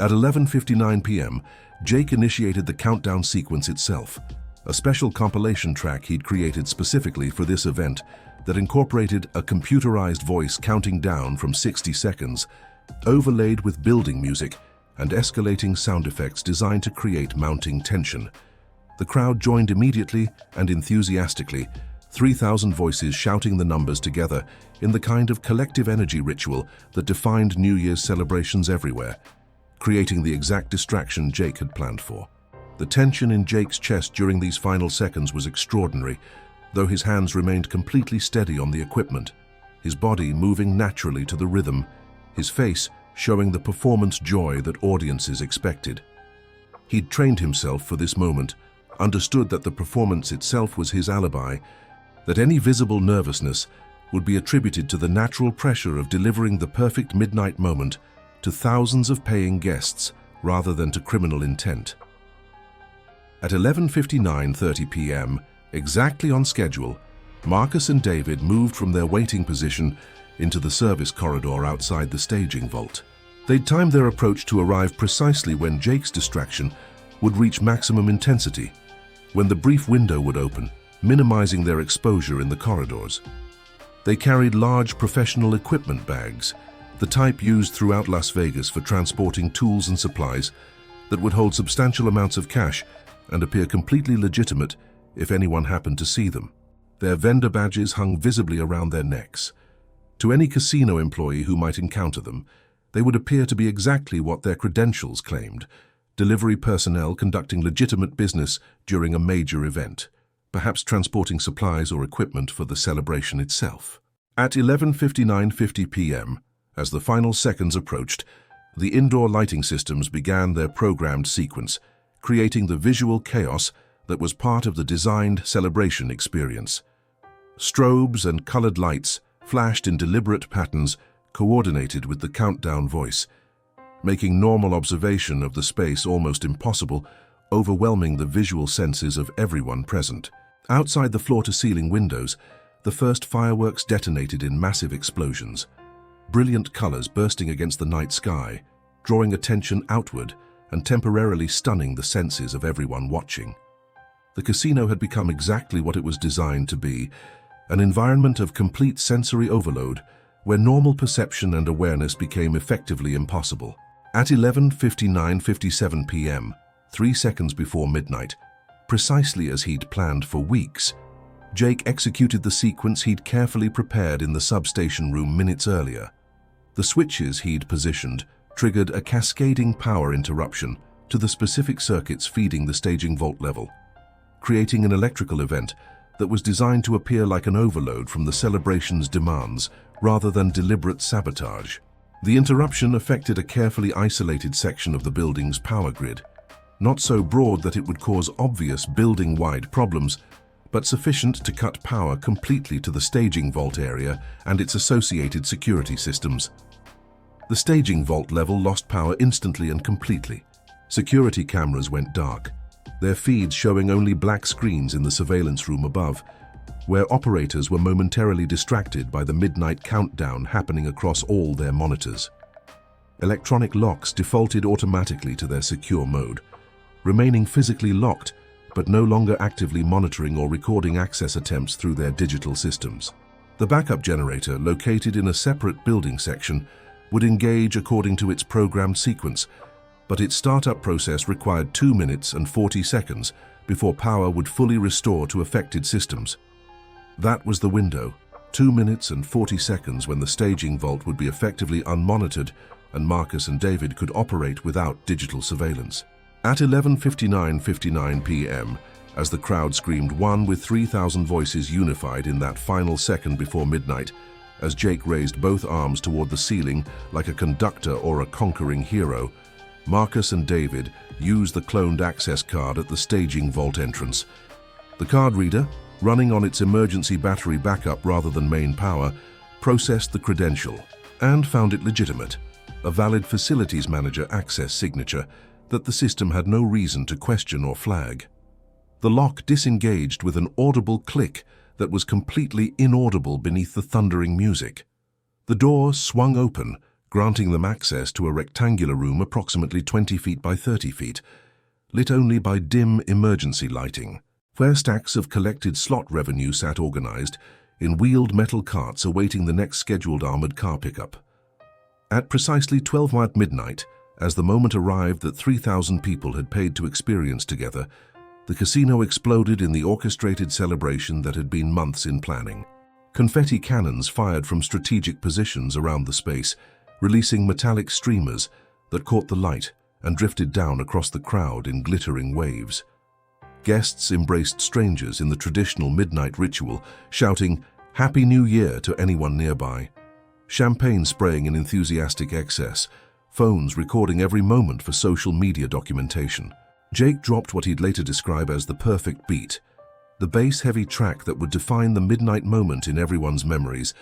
At 11:59 p.m., Jake initiated the countdown sequence itself, a special compilation track he'd created specifically for this event that incorporated a computerized voice counting down from 60 seconds, overlaid with building music and escalating sound effects designed to create mounting tension. The crowd joined immediately and enthusiastically, 3,000 voices shouting the numbers together in the kind of collective energy ritual that defined New Year's celebrations everywhere, creating the exact distraction Jake had planned for. The tension in Jake's chest during these final seconds was extraordinary, though his hands remained completely steady on the equipment, his body moving naturally to the rhythm, his face showing the performance joy that audiences expected. He'd trained himself for this moment, understood that the performance itself was his alibi, that any visible nervousness would be attributed to the natural pressure of delivering the perfect midnight moment to thousands of paying guests rather than to criminal intent. At 11:59:30 p.m., exactly on schedule, Marcus and David moved from their waiting position into the service corridor outside the staging vault. They'd timed their approach to arrive precisely when Jake's distraction would reach maximum intensity, when the brief window would open, minimizing their exposure in the corridors. They carried large professional equipment bags, the type used throughout Las Vegas for transporting tools and supplies that would hold substantial amounts of cash and appear completely legitimate if anyone happened to see them. Their vendor badges hung visibly around their necks. To any casino employee who might encounter them, they would appear to be exactly what their credentials claimed: delivery personnel conducting legitimate business during a major event, perhaps transporting supplies or equipment for the celebration itself. At 11:59:50 p.m., as the final seconds approached, the indoor lighting systems began their programmed sequence, creating the visual chaos that was part of the designed celebration experience. Strobes and colored lights flashed in deliberate patterns coordinated with the countdown voice, making normal observation of the space almost impossible, overwhelming the visual senses of everyone present. Outside the floor-to-ceiling windows, the first fireworks detonated in massive explosions, brilliant colors bursting against the night sky, drawing attention outward and temporarily stunning the senses of everyone watching. The casino had become exactly what it was designed to be, an environment of complete sensory overload where normal perception and awareness became effectively impossible. At 11:59:57 p.m., 3 seconds before midnight, precisely as he'd planned for weeks, Jake executed the sequence he'd carefully prepared in the substation room minutes earlier. The switches he'd positioned triggered a cascading power interruption to the specific circuits feeding the staging vault level, creating an electrical event that was designed to appear like an overload from the celebration's demands rather than deliberate sabotage. The interruption affected a carefully isolated section of the building's power grid, not so broad that it would cause obvious building-wide problems, but sufficient to cut power completely to the staging vault area and its associated security systems. The staging vault level lost power instantly and completely. Security cameras went dark, their feeds showing only black screens in the surveillance room above, where operators were momentarily distracted by the midnight countdown happening across all their monitors. Electronic locks defaulted automatically to their secure mode, remaining physically locked but no longer actively monitoring or recording access attempts through their digital systems. The backup generator, located in a separate building section, would engage according to its programmed sequence, but its startup process required 2 minutes and 40 seconds before power would fully restore to affected systems. That was the window, 2 minutes and 40 seconds when the staging vault would be effectively unmonitored and Marcus and David could operate without digital surveillance. At 11:59 p.m., as the crowd screamed one with 3,000 voices unified in that final second before midnight, as Jake raised both arms toward the ceiling like a conductor or a conquering hero, Marcus and David used the cloned access card at the staging vault entrance. The card reader, running on its emergency battery backup rather than main power, processed the credential and found it legitimate, a valid facilities manager access signature that the system had no reason to question or flag. The lock disengaged with an audible click that was completely inaudible beneath the thundering music. The door swung open, granting them access to a rectangular room approximately 20 feet by 30 feet, lit only by dim emergency lighting, where stacks of collected slot revenue sat organized in wheeled metal carts awaiting the next scheduled armored car pickup. At precisely 12 at midnight, as the moment arrived that 3,000 people had paid to experience together, the casino exploded in the orchestrated celebration that had been months in planning. Confetti cannons fired from strategic positions around the space, releasing metallic streamers that caught the light and drifted down across the crowd in glittering waves. Guests embraced strangers in the traditional midnight ritual, shouting "Happy New Year" to anyone nearby. Champagne spraying in enthusiastic excess, phones recording every moment for social media documentation. Jake dropped what he'd later describe as the perfect beat, the bass-heavy track that would define the midnight moment in everyone's memories,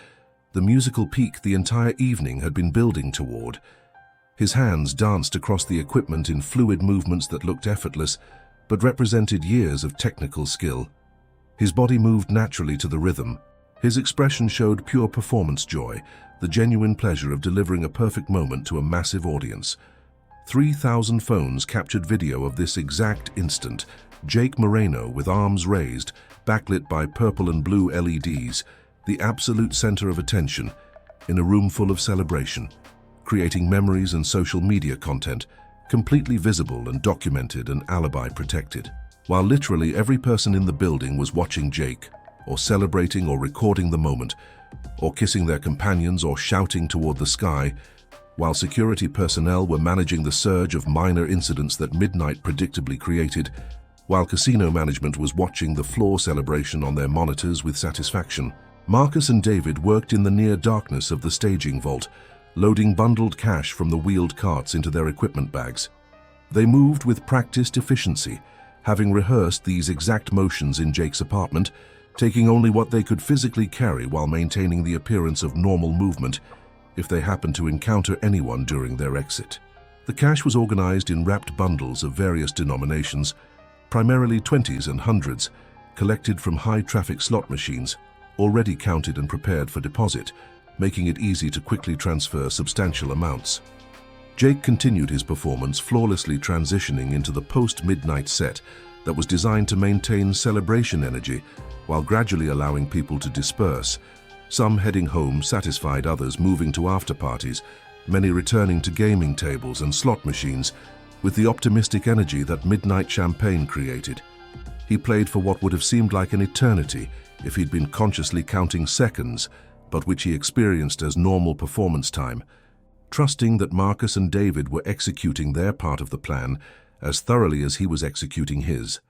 the musical peak the entire evening had been building toward. His hands danced across the equipment in fluid movements that looked effortless, but represented years of technical skill. His body moved naturally to the rhythm. His expression showed pure performance joy, the genuine pleasure of delivering a perfect moment to a massive audience. 3,000 phones captured video of this exact instant. Jake Moreno, with arms raised, backlit by purple and blue LEDs, the absolute center of attention, in a room full of celebration, creating memories and social media content, completely visible and documented and alibi protected. While literally every person in the building was watching Jake, or celebrating or recording the moment, or kissing their companions or shouting toward the sky, while security personnel were managing the surge of minor incidents that midnight predictably created, while casino management was watching the floor celebration on their monitors with satisfaction. Marcus and David worked in the near darkness of the staging vault, loading bundled cash from the wheeled carts into their equipment bags. They moved with practiced efficiency, having rehearsed these exact motions in Jake's apartment, taking only what they could physically carry while maintaining the appearance of normal movement if they happened to encounter anyone during their exit. The cash was organized in wrapped bundles of various denominations, primarily 20s and 100s, collected from high-traffic slot machines, already counted and prepared for deposit, making it easy to quickly transfer substantial amounts. Jake continued his performance, flawlessly transitioning into the post-midnight set that was designed to maintain celebration energy while gradually allowing people to disperse, some heading home satisfied, others moving to after-parties, many returning to gaming tables and slot machines with the optimistic energy that midnight champagne created. He played for what would have seemed like an eternity if he'd been consciously counting seconds, but which he experienced as normal performance time, trusting that Marcus and David were executing their part of the plan as thoroughly as he was executing his.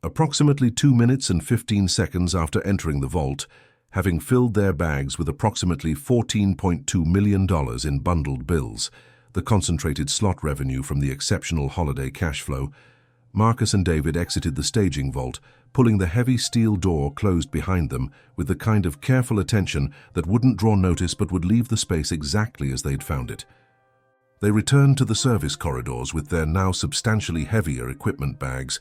Approximately 2 minutes and 15 seconds after entering the vault, having filled their bags with approximately $14.2 million in bundled bills, the concentrated slot revenue from the exceptional holiday cash flow, Marcus and David exited the staging vault, pulling the heavy steel door closed behind them with the kind of careful attention that wouldn't draw notice but would leave the space exactly as they'd found it. They returned to the service corridors with their now substantially heavier equipment bags,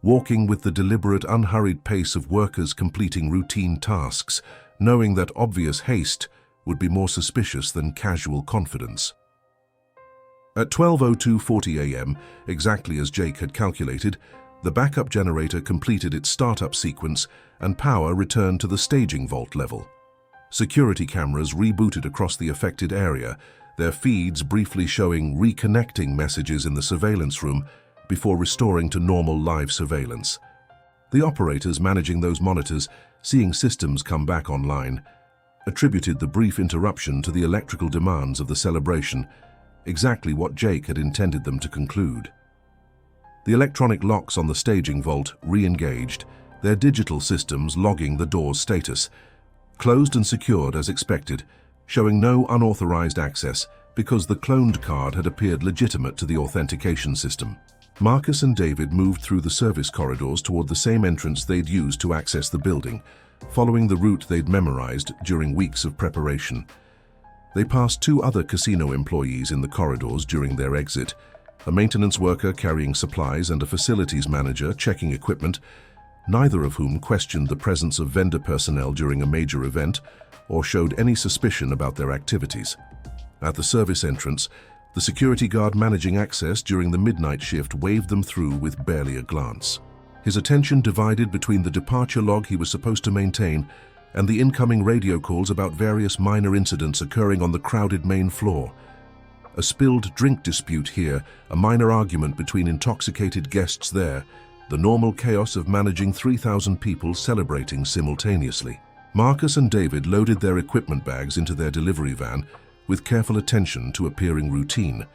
walking with the deliberate, unhurried pace of workers completing routine tasks, knowing that obvious haste would be more suspicious than casual confidence. At 12:02:40 a.m., exactly as Jake had calculated, the backup generator completed its startup sequence and power returned to the staging vault level. Security cameras rebooted across the affected area, their feeds briefly showing reconnecting messages in the surveillance room before restoring to normal live surveillance. The operators managing those monitors, seeing systems come back online, attributed the brief interruption to the electrical demands of the celebration, exactly what Jake had intended them to conclude. The electronic locks on the staging vault re-engaged, their digital systems logging the door's status. Closed and secured as expected, showing no unauthorized access because the cloned card had appeared legitimate to the authentication system. Marcus and David moved through the service corridors toward the same entrance they'd used to access the building, following the route they'd memorized during weeks of preparation. They passed two other casino employees in the corridors during their exit, a maintenance worker carrying supplies and a facilities manager checking equipment, neither of whom questioned the presence of vendor personnel during a major event or showed any suspicion about their activities. At the service entrance, the security guard managing access during the midnight shift waved them through with barely a glance. His attention divided between the departure log he was supposed to maintain and the incoming radio calls about various minor incidents occurring on the crowded main floor. A spilled drink dispute here, a minor argument between intoxicated guests there, the normal chaos of managing 3,000 people celebrating simultaneously. Marcus and David loaded their equipment bags into their delivery van with careful attention to appearing routine,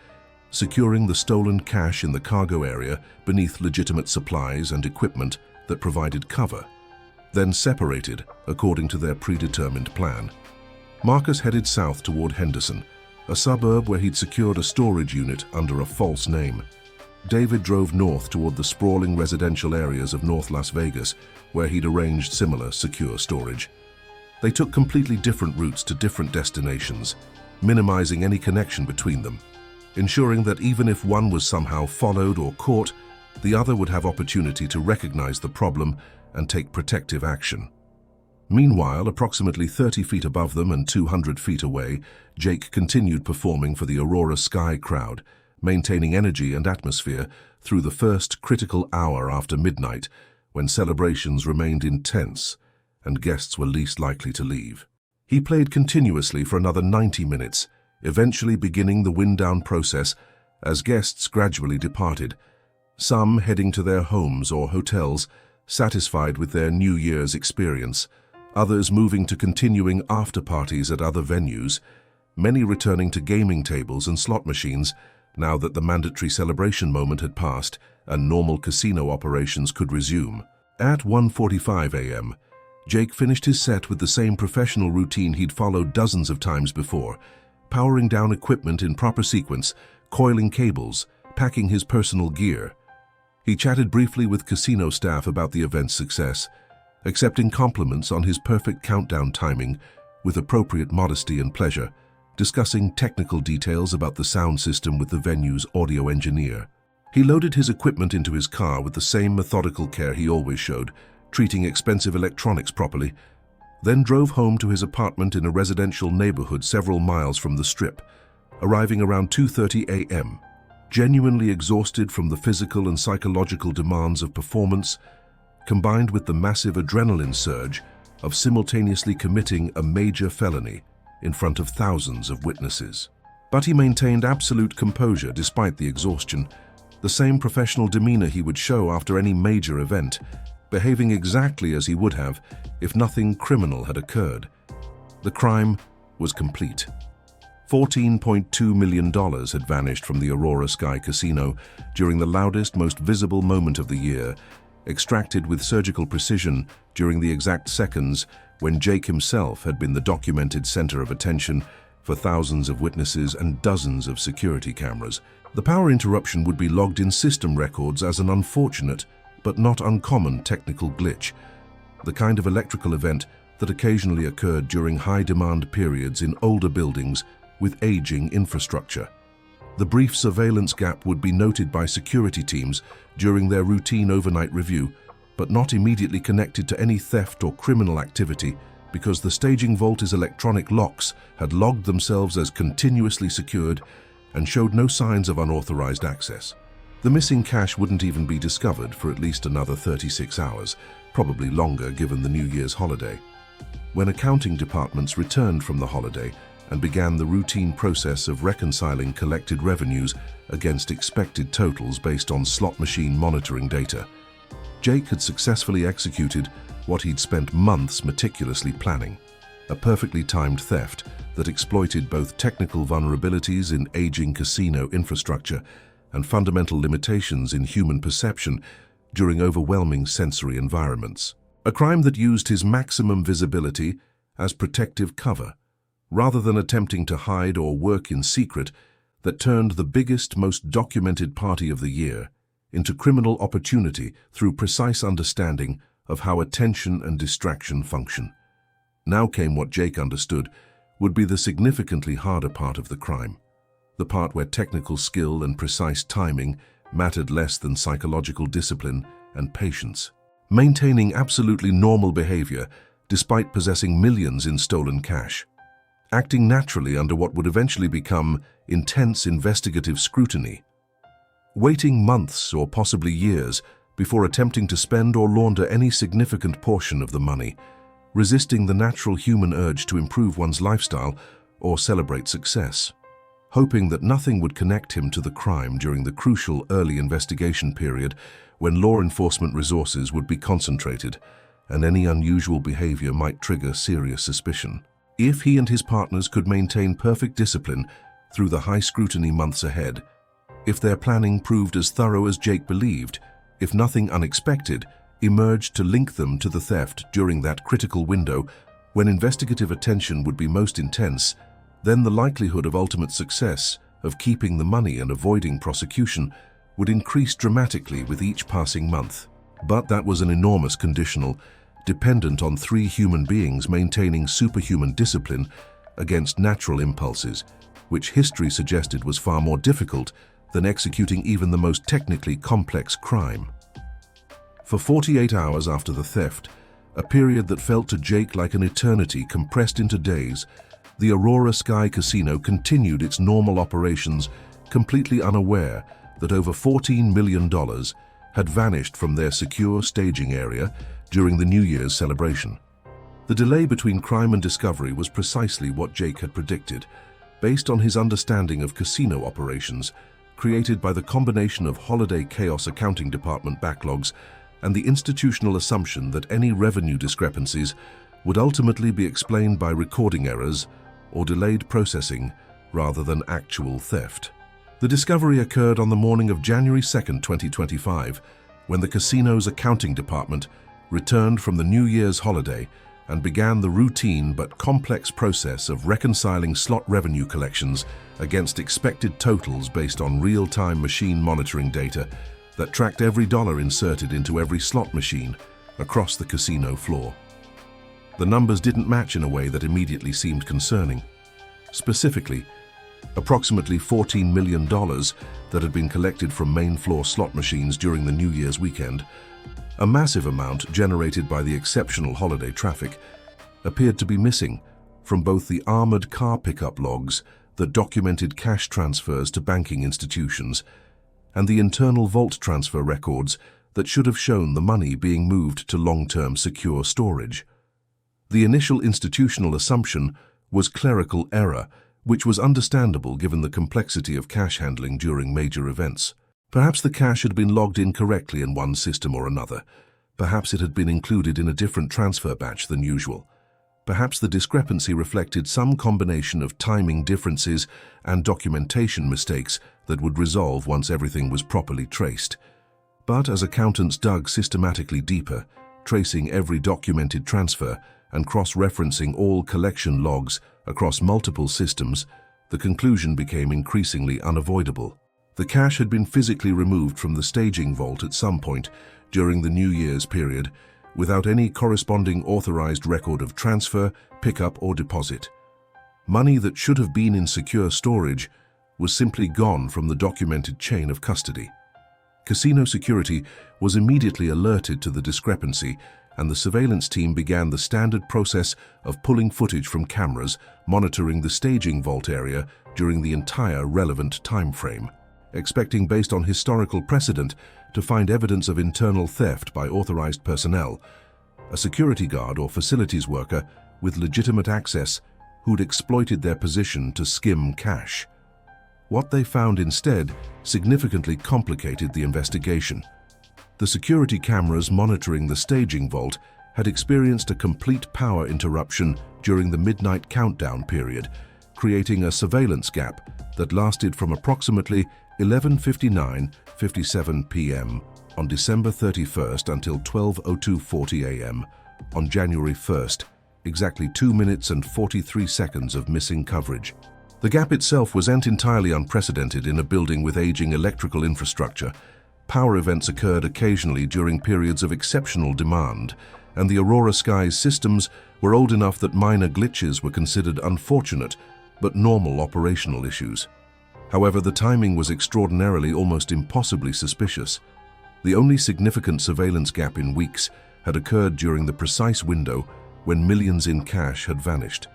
securing the stolen cash in the cargo area beneath legitimate supplies and equipment that provided cover, then separated according to their predetermined plan. Marcus headed south toward Henderson, a suburb where he'd secured a storage unit under a false name. David drove north toward the sprawling residential areas of North Las Vegas, where he'd arranged similar secure storage. They took completely different routes to different destinations, minimizing any connection between them, ensuring that even if one was somehow followed or caught, the other would have opportunity to recognize the problem and take protective action. Meanwhile, approximately 30 feet above them and 200 feet away, Jake continued performing for the Aurora Sky crowd, maintaining energy and atmosphere through the first critical hour after midnight, when celebrations remained intense and guests were least likely to leave. He played continuously for another 90 minutes, eventually beginning the wind-down process as guests gradually departed, some heading to their homes or hotels, satisfied with their New Year's experience, others moving to continuing after-parties at other venues, many returning to gaming tables and slot machines now that the mandatory celebration moment had passed and normal casino operations could resume. At 1:45 a.m., Jake finished his set with the same professional routine he'd followed dozens of times before, powering down equipment in proper sequence, coiling cables, packing his personal gear. He chatted briefly with casino staff about the event's success, accepting compliments on his perfect countdown timing with appropriate modesty and pleasure, discussing technical details about the sound system with the venue's audio engineer. He loaded his equipment into his car with the same methodical care he always showed, treating expensive electronics properly, then drove home to his apartment in a residential neighborhood several miles from the Strip, arriving around 2:30 a.m., genuinely exhausted from the physical and psychological demands of performance, combined with the massive adrenaline surge of simultaneously committing a major felony in front of thousands of witnesses. But he maintained absolute composure despite the exhaustion, the same professional demeanor he would show after any major event, behaving exactly as he would have if nothing criminal had occurred. The crime was complete. $14.2 million had vanished from the Aurora Sky Casino during the loudest, most visible moment of the year, extracted with surgical precision during the exact seconds when Jake himself had been the documented center of attention for thousands of witnesses and dozens of security cameras. The power interruption would be logged in system records as an unfortunate but not uncommon technical glitch, the kind of electrical event that occasionally occurred during high-demand periods in older buildings with aging infrastructure. The brief surveillance gap would be noted by security teams during their routine overnight review, but not immediately connected to any theft or criminal activity because the staging vault's electronic locks had logged themselves as continuously secured and showed no signs of unauthorized access. The missing cash wouldn't even be discovered for at least another 36 hours, probably longer given the New Year's holiday. When accounting departments returned from the holiday and began the routine process of reconciling collected revenues against expected totals based on slot machine monitoring data, Jake had successfully executed what he'd spent months meticulously planning. a perfectly timed theft that exploited both technical vulnerabilities in aging casino infrastructure and fundamental limitations in human perception during overwhelming sensory environments. A crime that used his maximum visibility as protective cover, rather than attempting to hide or work in secret, that turned the biggest, most documented party of the year into criminal opportunity through precise understanding of how attention and distraction function. Now came what Jake understood would be the significantly harder part of the crime, the part where technical skill and precise timing mattered less than psychological discipline and patience. Maintaining absolutely normal behavior despite possessing millions in stolen cash. Acting naturally under what would eventually become intense investigative scrutiny. Waiting months or possibly years before attempting to spend or launder any significant portion of the money, resisting the natural human urge to improve one's lifestyle or celebrate success. Hoping that nothing would connect him to the crime during the crucial early investigation period when law enforcement resources would be concentrated and any unusual behavior might trigger serious suspicion. If he and his partners could maintain perfect discipline through the high scrutiny months ahead, if their planning proved as thorough as Jake believed, if nothing unexpected emerged to link them to the theft during that critical window when investigative attention would be most intense, then the likelihood of ultimate success, of keeping the money and avoiding prosecution, would increase dramatically with each passing month. But that was an enormous conditional, dependent on three human beings maintaining superhuman discipline against natural impulses, which history suggested was far more difficult than executing even the most technically complex crime. For 48 hours after the theft, a period that felt to Jake like an eternity compressed into days, the Aurora Sky Casino continued its normal operations, completely unaware that over $14 million had vanished from their secure staging area during the New Year's celebration. The delay between crime and discovery was precisely what Jake had predicted, based on his understanding of casino operations, created by the combination of holiday chaos accounting department backlogs and the institutional assumption that any revenue discrepancies would ultimately be explained by recording errors or delayed processing rather than actual theft. The discovery occurred on the morning of January 2, 2025, when the casino's accounting department returned from the New Year's holiday and began the routine but complex process of reconciling slot revenue collections against expected totals based on real-time machine monitoring data that tracked every dollar inserted into every slot machine across the casino floor. The numbers didn't match in a way that immediately seemed concerning. Specifically, approximately $14 million that had been collected from main floor slot machines during the New Year's weekend, a massive amount generated by the exceptional holiday traffic, appeared to be missing from both the armored car pickup logs that documented cash transfers to banking institutions and the internal vault transfer records that should have shown the money being moved to long-term secure storage. The initial institutional assumption was clerical error, which was understandable given the complexity of cash handling during major events. Perhaps the cash had been logged incorrectly in one system or another. Perhaps it had been included in a different transfer batch than usual. Perhaps the discrepancy reflected some combination of timing differences and documentation mistakes that would resolve once everything was properly traced. But as accountants dug systematically deeper, tracing every documented transfer and cross-referencing all collection logs across multiple systems, the conclusion became increasingly unavoidable. The cash had been physically removed from the staging vault at some point during the New Year's period without any corresponding authorized record of transfer, pickup, or deposit. Money that should have been in secure storage was simply gone from the documented chain of custody. Casino security was immediately alerted to the discrepancy, and the surveillance team began the standard process of pulling footage from cameras monitoring the staging vault area during the entire relevant time frame, expecting based on historical precedent to find evidence of internal theft by authorized personnel, a security guard or facilities worker with legitimate access who'd exploited their position to skim cash. What they found instead significantly complicated the investigation. The security cameras monitoring the staging vault had experienced a complete power interruption during the midnight countdown period, creating a surveillance gap that lasted from approximately 11:59:57 p.m. on December 31st until 12:02:40 a.m. on January 1st, exactly 2 minutes and 43 seconds of missing coverage. The gap itself wasn't entirely unprecedented in a building with aging electrical infrastructure. Power events occurred occasionally during periods of exceptional demand, and the Aurora Sky systems were old enough that minor glitches were considered unfortunate but normal operational issues. However, the timing was extraordinarily, almost impossibly suspicious. The only significant surveillance gap in weeks had occurred during the precise window when millions in cash had vanished,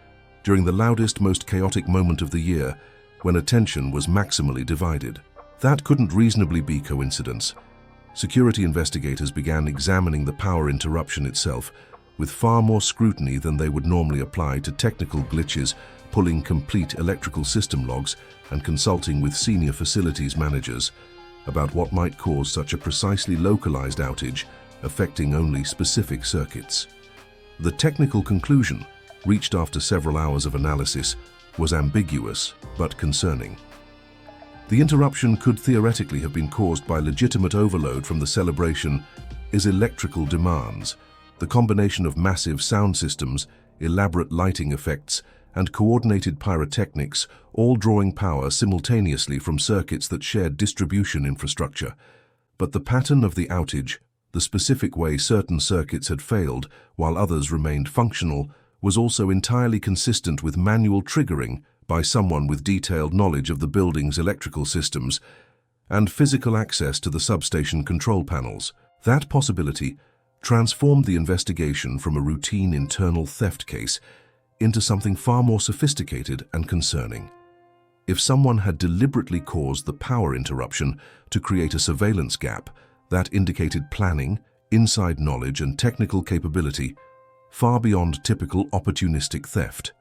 during the loudest, most chaotic moment of the year, when attention was maximally divided. That couldn't reasonably be coincidence. Security investigators began examining the power interruption itself with far more scrutiny than they would normally apply to technical glitches, pulling complete electrical system logs and consulting with senior facilities managers about what might cause such a precisely localized outage affecting only specific circuits. The technical conclusion, reached after several hours of analysis, was ambiguous but concerning. The interruption could theoretically have been caused by legitimate overload from the celebration is electrical demands, the combination of massive sound systems, elaborate lighting effects, and coordinated pyrotechnics, all drawing power simultaneously from circuits that shared distribution infrastructure. But the pattern of the outage, the specific way certain circuits had failed while others remained functional, was also entirely consistent with manual triggering by someone with detailed knowledge of the building's electrical systems and physical access to the substation control panels. That possibility transformed the investigation from a routine internal theft case into something far more sophisticated and concerning. If someone had deliberately caused the power interruption to create a surveillance gap that indicated planning, inside knowledge, and technical capability far beyond typical opportunistic theft.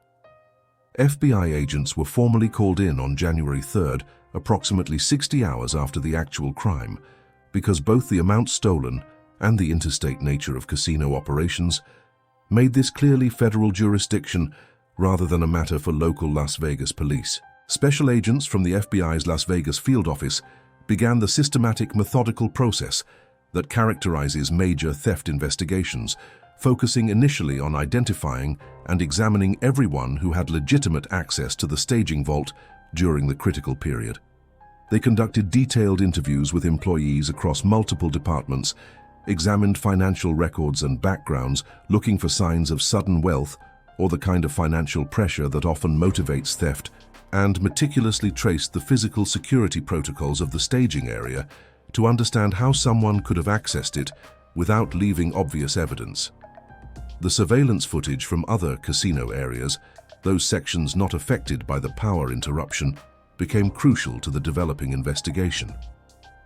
FBI agents were formally called in on January 3rd, approximately 60 hours after the actual crime, because both the amount stolen and the interstate nature of casino operations made this clearly federal jurisdiction rather than a matter for local Las Vegas police. Special agents from the FBI's Las Vegas field office began the systematic, methodical process that characterizes major theft investigations, focusing initially on identifying and examining everyone who had legitimate access to the staging vault during the critical period. They conducted detailed interviews with employees across multiple departments, examined financial records and backgrounds, looking for signs of sudden wealth or the kind of financial pressure that often motivates theft, and meticulously traced the physical security protocols of the staging area to understand how someone could have accessed it without leaving obvious evidence. The surveillance footage from other casino areas, those sections not affected by the power interruption, became crucial to the developing investigation.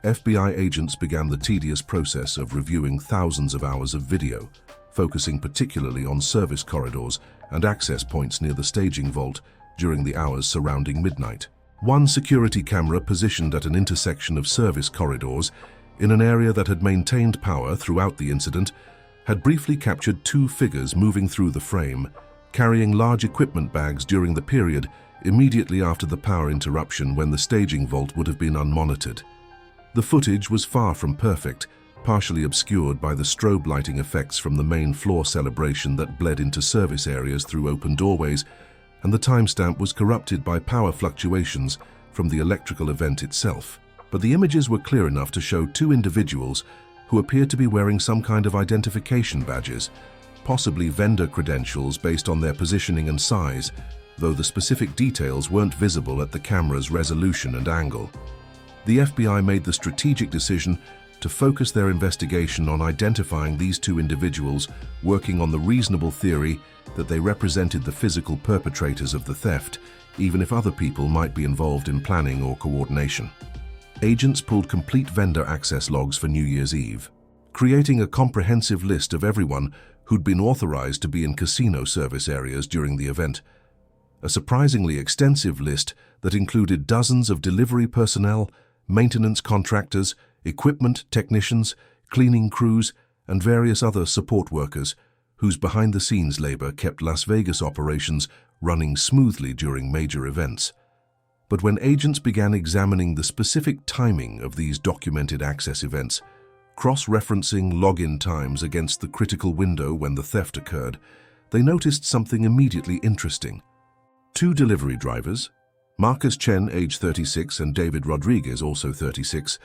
FBI agents began the tedious process of reviewing thousands of hours of video, focusing particularly on service corridors and access points near the staging vault during the hours surrounding midnight. One security camera positioned at an intersection of service corridors in an area that had maintained power throughout the incident had briefly captured two figures moving through the frame, carrying large equipment bags during the period immediately after the power interruption when the staging vault would have been unmonitored. The footage was far from perfect, partially obscured by the strobe lighting effects from the main floor celebration that bled into service areas through open doorways, and the timestamp was corrupted by power fluctuations from the electrical event itself. But the images were clear enough to show two individuals who appeared to be wearing some kind of identification badges, possibly vendor credentials based on their positioning and size, though the specific details weren't visible at the camera's resolution and angle. The FBI made the strategic decision to focus their investigation on identifying these two individuals, working on the reasonable theory that they represented the physical perpetrators of the theft, even if other people might be involved in planning or coordination. Agents pulled complete vendor access logs for New Year's Eve, creating a comprehensive list of everyone who'd been authorized to be in casino service areas during the event. A surprisingly extensive list that included dozens of delivery personnel, maintenance contractors, equipment technicians, cleaning crews, and various other support workers whose behind-the-scenes labor kept Las Vegas operations running smoothly during major events. But when agents began examining the specific timing of these documented access events, cross-referencing login times against the critical window when the theft occurred, they noticed something immediately interesting. Two delivery drivers, Marcus Chen, age 36, and David Rodriguez, also 36,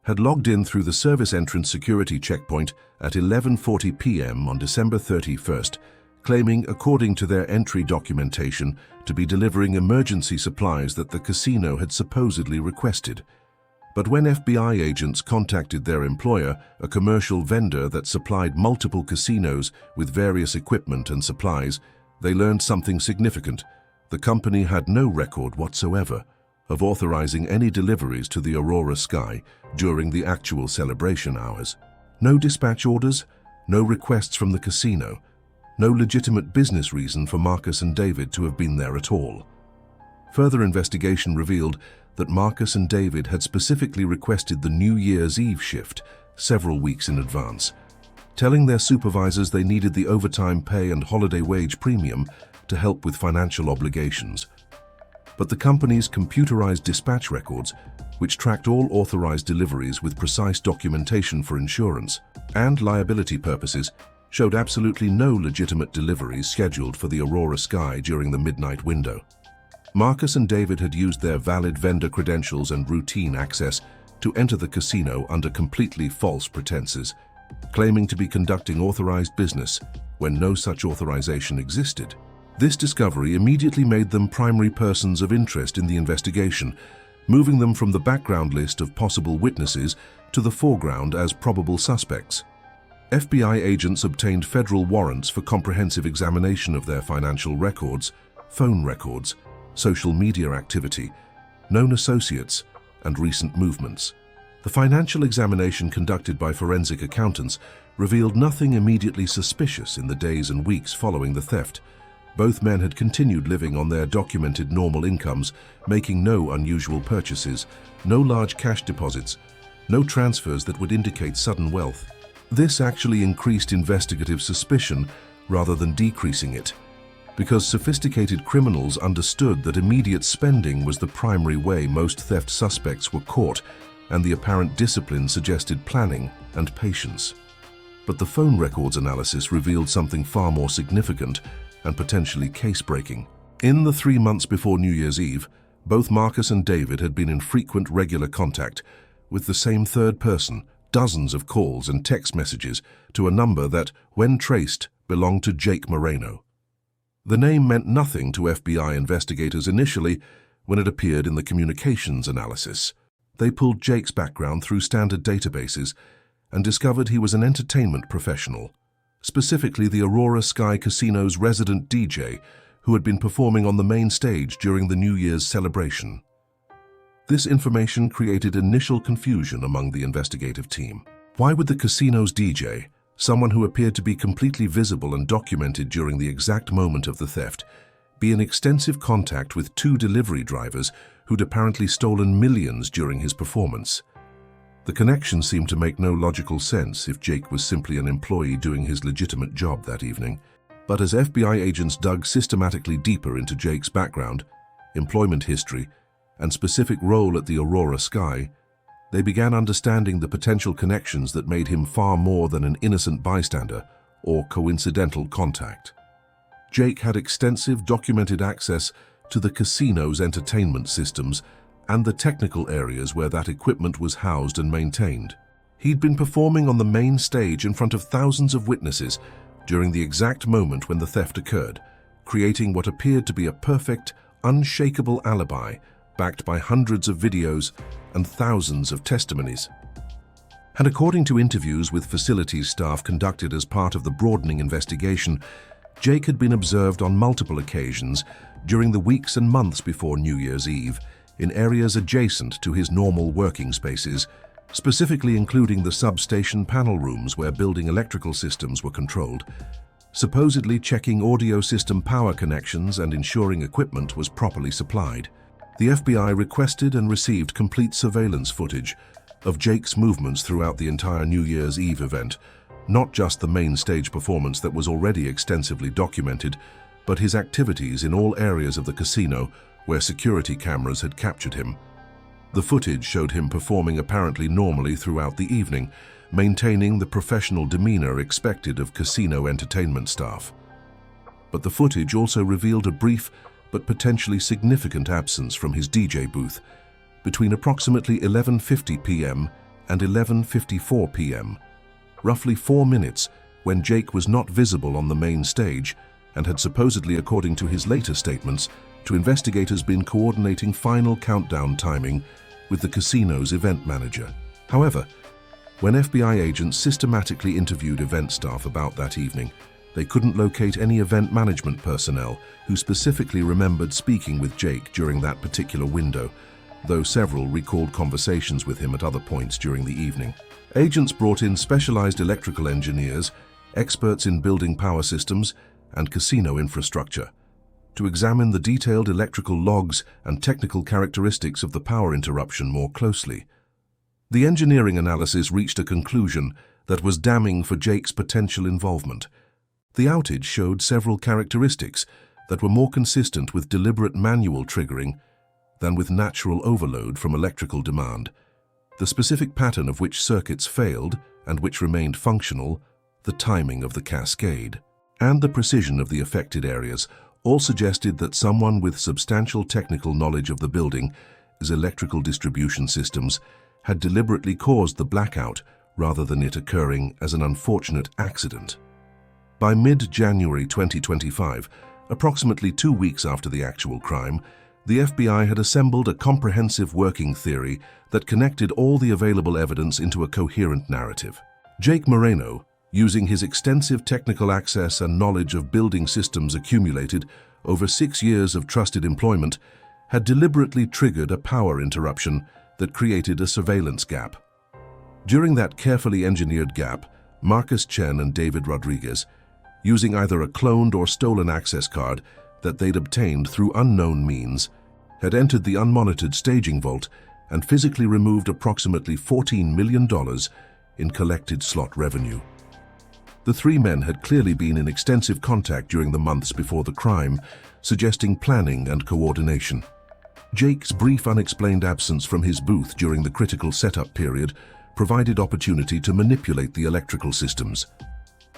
had logged in through the service entrance security checkpoint at 11:40 p.m. on December 31st, claiming, according to their entry documentation, to be delivering emergency supplies that the casino had supposedly requested. But when FBI agents contacted their employer, a commercial vendor that supplied multiple casinos with various equipment and supplies, they learned something significant. The company had no record whatsoever of authorizing any deliveries to the Aurora Sky during the actual celebration hours. No dispatch orders, no requests from the casino, no legitimate business reason for Marcus and David to have been there at all. Further investigation revealed that Marcus and David had specifically requested the New Year's Eve shift several weeks in advance, telling their supervisors they needed the overtime pay and holiday wage premium to help with financial obligations. But the company's computerized dispatch records, which tracked all authorized deliveries with precise documentation for insurance and liability purposes, showed absolutely no legitimate deliveries scheduled for the Aurora Sky during the midnight window. Marcus and David had used their valid vendor credentials and routine access to enter the casino under completely false pretenses, claiming to be conducting authorized business when no such authorization existed. This discovery immediately made them primary persons of interest in the investigation, moving them from the background list of possible witnesses to the foreground as probable suspects. FBI agents obtained federal warrants for comprehensive examination of their financial records, phone records, social media activity, known associates, and recent movements. The financial examination conducted by forensic accountants revealed nothing immediately suspicious in the days and weeks following the theft. Both men had continued living on their documented normal incomes, making no unusual purchases, no large cash deposits, no transfers that would indicate sudden wealth. This actually increased investigative suspicion rather than decreasing it, because sophisticated criminals understood that immediate spending was the primary way most theft suspects were caught, and the apparent discipline suggested planning and patience. But the phone records analysis revealed something far more significant and potentially case-breaking. In the 3 months before New Year's Eve, both Marcus and David had been in frequent regular contact with the same third person, dozens of calls and text messages to a number that, when traced, belonged to Jake Moreno. The name meant nothing to FBI investigators initially when it appeared in the communications analysis. They pulled Jake's background through standard databases and discovered he was an entertainment professional, specifically the Aurora Sky Casino's resident DJ who had been performing on the main stage during the New Year's celebration. This information created initial confusion among the investigative team. Why would the casino's DJ, someone who appeared to be completely visible and documented during the exact moment of the theft, be in extensive contact with two delivery drivers who'd apparently stolen millions during his performance? The connection seemed to make no logical sense if Jake was simply an employee doing his legitimate job that evening. But as FBI agents dug systematically deeper into Jake's background, employment history, and specific role at the Aurora Sky, they began understanding the potential connections that made him far more than an innocent bystander or coincidental contact. Jake had extensive documented access to the casino's entertainment systems and the technical areas where that equipment was housed and maintained. He'd been performing on the main stage in front of thousands of witnesses during the exact moment when the theft occurred, creating what appeared to be a perfect, unshakable alibi backed by hundreds of videos and thousands of testimonies. And according to interviews with facilities staff conducted as part of the broadening investigation, Jake had been observed on multiple occasions during the weeks and months before New Year's Eve in areas adjacent to his normal working spaces, specifically including the substation panel rooms where building electrical systems were controlled, supposedly checking audio system power connections and ensuring equipment was properly supplied. The FBI requested and received complete surveillance footage of Jake's movements throughout the entire New Year's Eve event, not just the main stage performance that was already extensively documented, but his activities in all areas of the casino where security cameras had captured him. The footage showed him performing apparently normally throughout the evening, maintaining the professional demeanor expected of casino entertainment staff. But the footage also revealed a brief but potentially significant absence from his DJ booth between approximately 11:50 p.m. and 11:54 p.m., roughly 4 minutes when Jake was not visible on the main stage and had supposedly, according to his later statements, to investigators been coordinating final countdown timing with the casino's event manager. However, when FBI agents systematically interviewed event staff about that evening, they couldn't locate any event management personnel who specifically remembered speaking with Jake during that particular window, though several recalled conversations with him at other points during the evening. Agents brought in specialized electrical engineers, experts in building power systems, and casino infrastructure to examine the detailed electrical logs and technical characteristics of the power interruption more closely. The engineering analysis reached a conclusion that was damning for Jake's potential involvement. The outage showed several characteristics that were more consistent with deliberate manual triggering than with natural overload from electrical demand. The specific pattern of which circuits failed and which remained functional, the timing of the cascade, and the precision of the affected areas all suggested that someone with substantial technical knowledge of the building's electrical distribution systems had deliberately caused the blackout rather than it occurring as an unfortunate accident. By mid-January 2025, approximately 2 weeks after the actual crime, the FBI had assembled a comprehensive working theory that connected all the available evidence into a coherent narrative. Jake Moreno, using his extensive technical access and knowledge of building systems accumulated over 6 years of trusted employment, had deliberately triggered a power interruption that created a surveillance gap. During that carefully engineered gap, Marcus Chen and David Rodriguez, using either a cloned or stolen access card that they'd obtained through unknown means, had entered the unmonitored staging vault and physically removed approximately $14 million in collected slot revenue. The 3 men had clearly been in extensive contact during the months before the crime, suggesting planning and coordination. Jake's brief unexplained absence from his booth during the critical setup period provided opportunity to manipulate the electrical systems.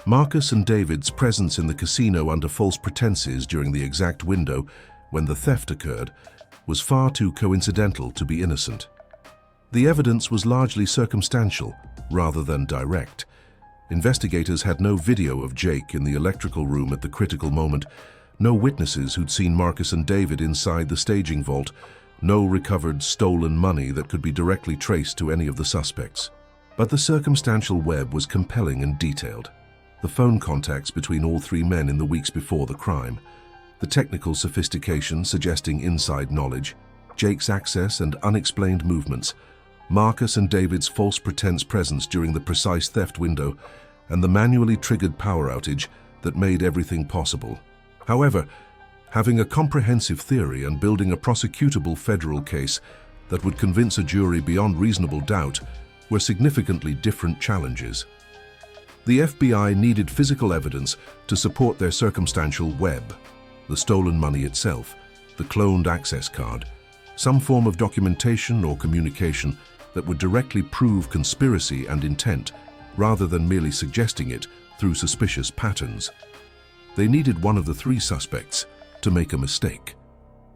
Marcus and David's presence in the casino under false pretenses during the exact window when the theft occurred was far too coincidental to be innocent. The evidence was largely circumstantial rather than direct. Investigators had no video of Jake in the electrical room at the critical moment, no witnesses who'd seen Marcus and David inside the staging vault, no recovered stolen money that could be directly traced to any of the suspects. But the circumstantial web was compelling and detailed. The phone contacts between all 3 men in the weeks before the crime, the technical sophistication suggesting inside knowledge, Jake's access and unexplained movements, Marcus and David's false pretense presence during the precise theft window, and the manually triggered power outage that made everything possible. However, having a comprehensive theory and building a prosecutable federal case that would convince a jury beyond reasonable doubt were significantly different challenges. The FBI needed physical evidence to support their circumstantial web, the stolen money itself, the cloned access card, some form of documentation or communication that would directly prove conspiracy and intent rather than merely suggesting it through suspicious patterns. They needed one of the 3 suspects to make a mistake,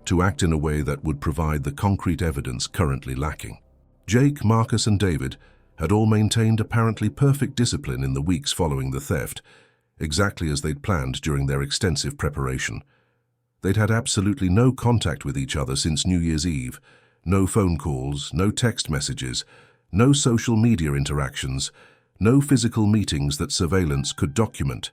to act in a way that would provide the concrete evidence currently lacking. Jake, Marcus, and David had all maintained apparently perfect discipline in the weeks following the theft, exactly as they'd planned during their extensive preparation. They'd had absolutely no contact with each other since New Year's Eve, no phone calls, no text messages, no social media interactions, no physical meetings that surveillance could document.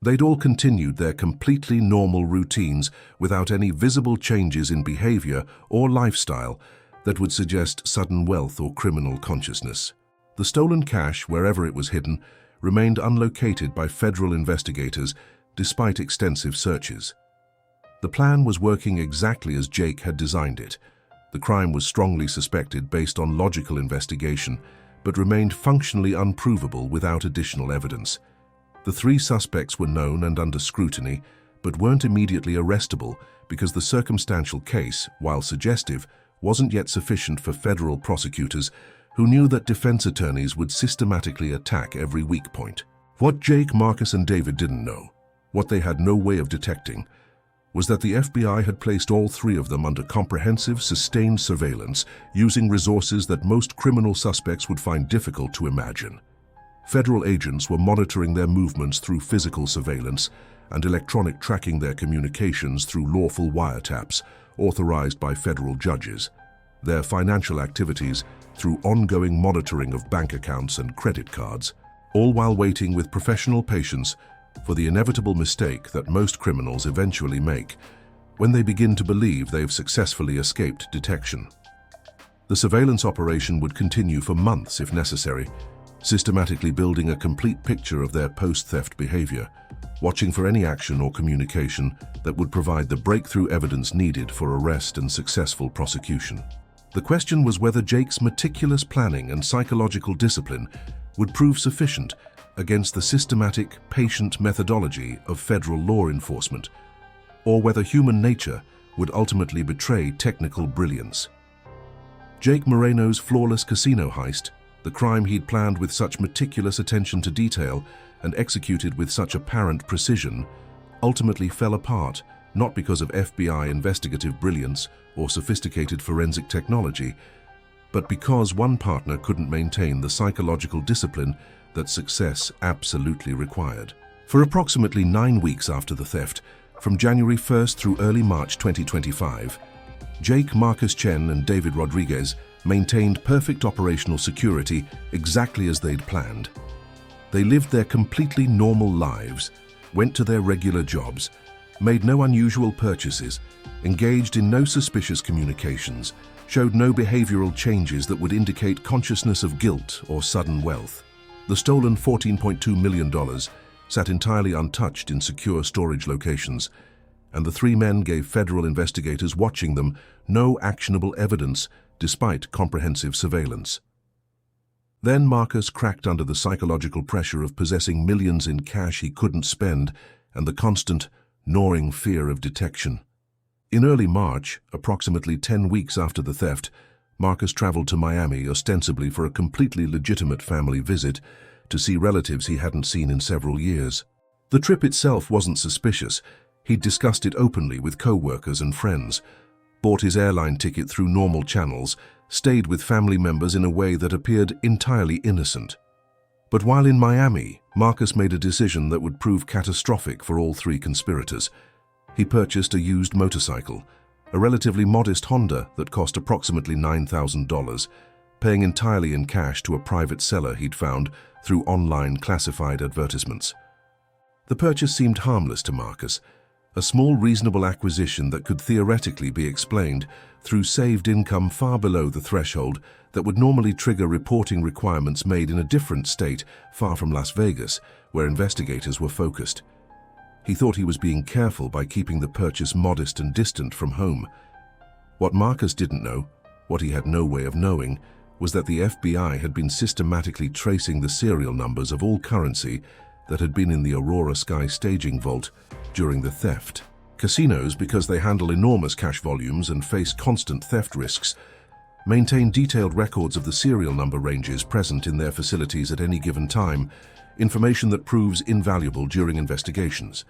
They'd all continued their completely normal routines without any visible changes in behavior or lifestyle that would suggest sudden wealth or criminal consciousness. The stolen cash, wherever it was hidden, remained unlocated by federal investigators despite extensive searches. The plan was working exactly as Jake had designed it. The crime was strongly suspected based on logical investigation, but remained functionally unprovable without additional evidence. The three suspects were known and under scrutiny, but weren't immediately arrestable because the circumstantial case, while suggestive, wasn't yet sufficient for federal prosecutors who knew that defense attorneys would systematically attack every weak point. What Jake, Marcus, and David didn't know, what they had no way of detecting, was that the FBI had placed all three of them under comprehensive, sustained surveillance using resources that most criminal suspects would find difficult to imagine. Federal agents were monitoring their movements through physical surveillance and electronic tracking their communications through lawful wiretaps authorized by federal judges, their financial activities through ongoing monitoring of bank accounts and credit cards, all while waiting with professional patience for the inevitable mistake that most criminals eventually make when they begin to believe they've successfully escaped detection. The surveillance operation would continue for months if necessary, systematically building a complete picture of their post-theft behavior, watching for any action or communication that would provide the breakthrough evidence needed for arrest and successful prosecution. The question was whether Jake's meticulous planning and psychological discipline would prove sufficient against the systematic, patient methodology of federal law enforcement, or whether human nature would ultimately betray technical brilliance. Jake Moreno's flawless casino heist, the crime he'd planned with such meticulous attention to detail and executed with such apparent precision, ultimately fell apart, not because of FBI investigative brilliance or sophisticated forensic technology, but because one partner couldn't maintain the psychological discipline that success absolutely required. For approximately 9 weeks after the theft, from January 1st through early March 2025, Jake, Marcus Chen, and David Rodriguez maintained perfect operational security exactly as they'd planned. They lived their completely normal lives, went to their regular jobs, made no unusual purchases, engaged in no suspicious communications, showed no behavioral changes that would indicate consciousness of guilt or sudden wealth. The stolen $14.2 million sat entirely untouched in secure storage locations, and the three men gave federal investigators watching them no actionable evidence despite comprehensive surveillance. Then Marcus cracked under the psychological pressure of possessing millions in cash he couldn't spend and the constant, gnawing fear of detection. In early March, approximately 10 weeks after the theft, Marcus traveled to Miami ostensibly for a completely legitimate family visit to see relatives he hadn't seen in several years. The trip itself wasn't suspicious. He'd discussed it openly with co-workers and friends, bought his airline ticket through normal channels, stayed with family members in a way that appeared entirely innocent. But while in Miami, Marcus made a decision that would prove catastrophic for all three conspirators. He purchased a used motorcycle, a relatively modest Honda that cost approximately $9,000, paying entirely in cash to a private seller he'd found through online classified advertisements. The purchase seemed harmless to Marcus, a small reasonable acquisition that could theoretically be explained through saved income far below the threshold that would normally trigger reporting requirements made in a different state far from Las Vegas, where investigators were focused. He thought he was being careful by keeping the purchase modest and distant from home. What Marcus didn't know, what he had no way of knowing, was that the FBI had been systematically tracing the serial numbers of all currency that had been in the Aurora Sky staging vault during the theft. Casinos, because they handle enormous cash volumes and face constant theft risks, maintain detailed records of the serial number ranges present in their facilities at any given time, information that proves invaluable during investigations.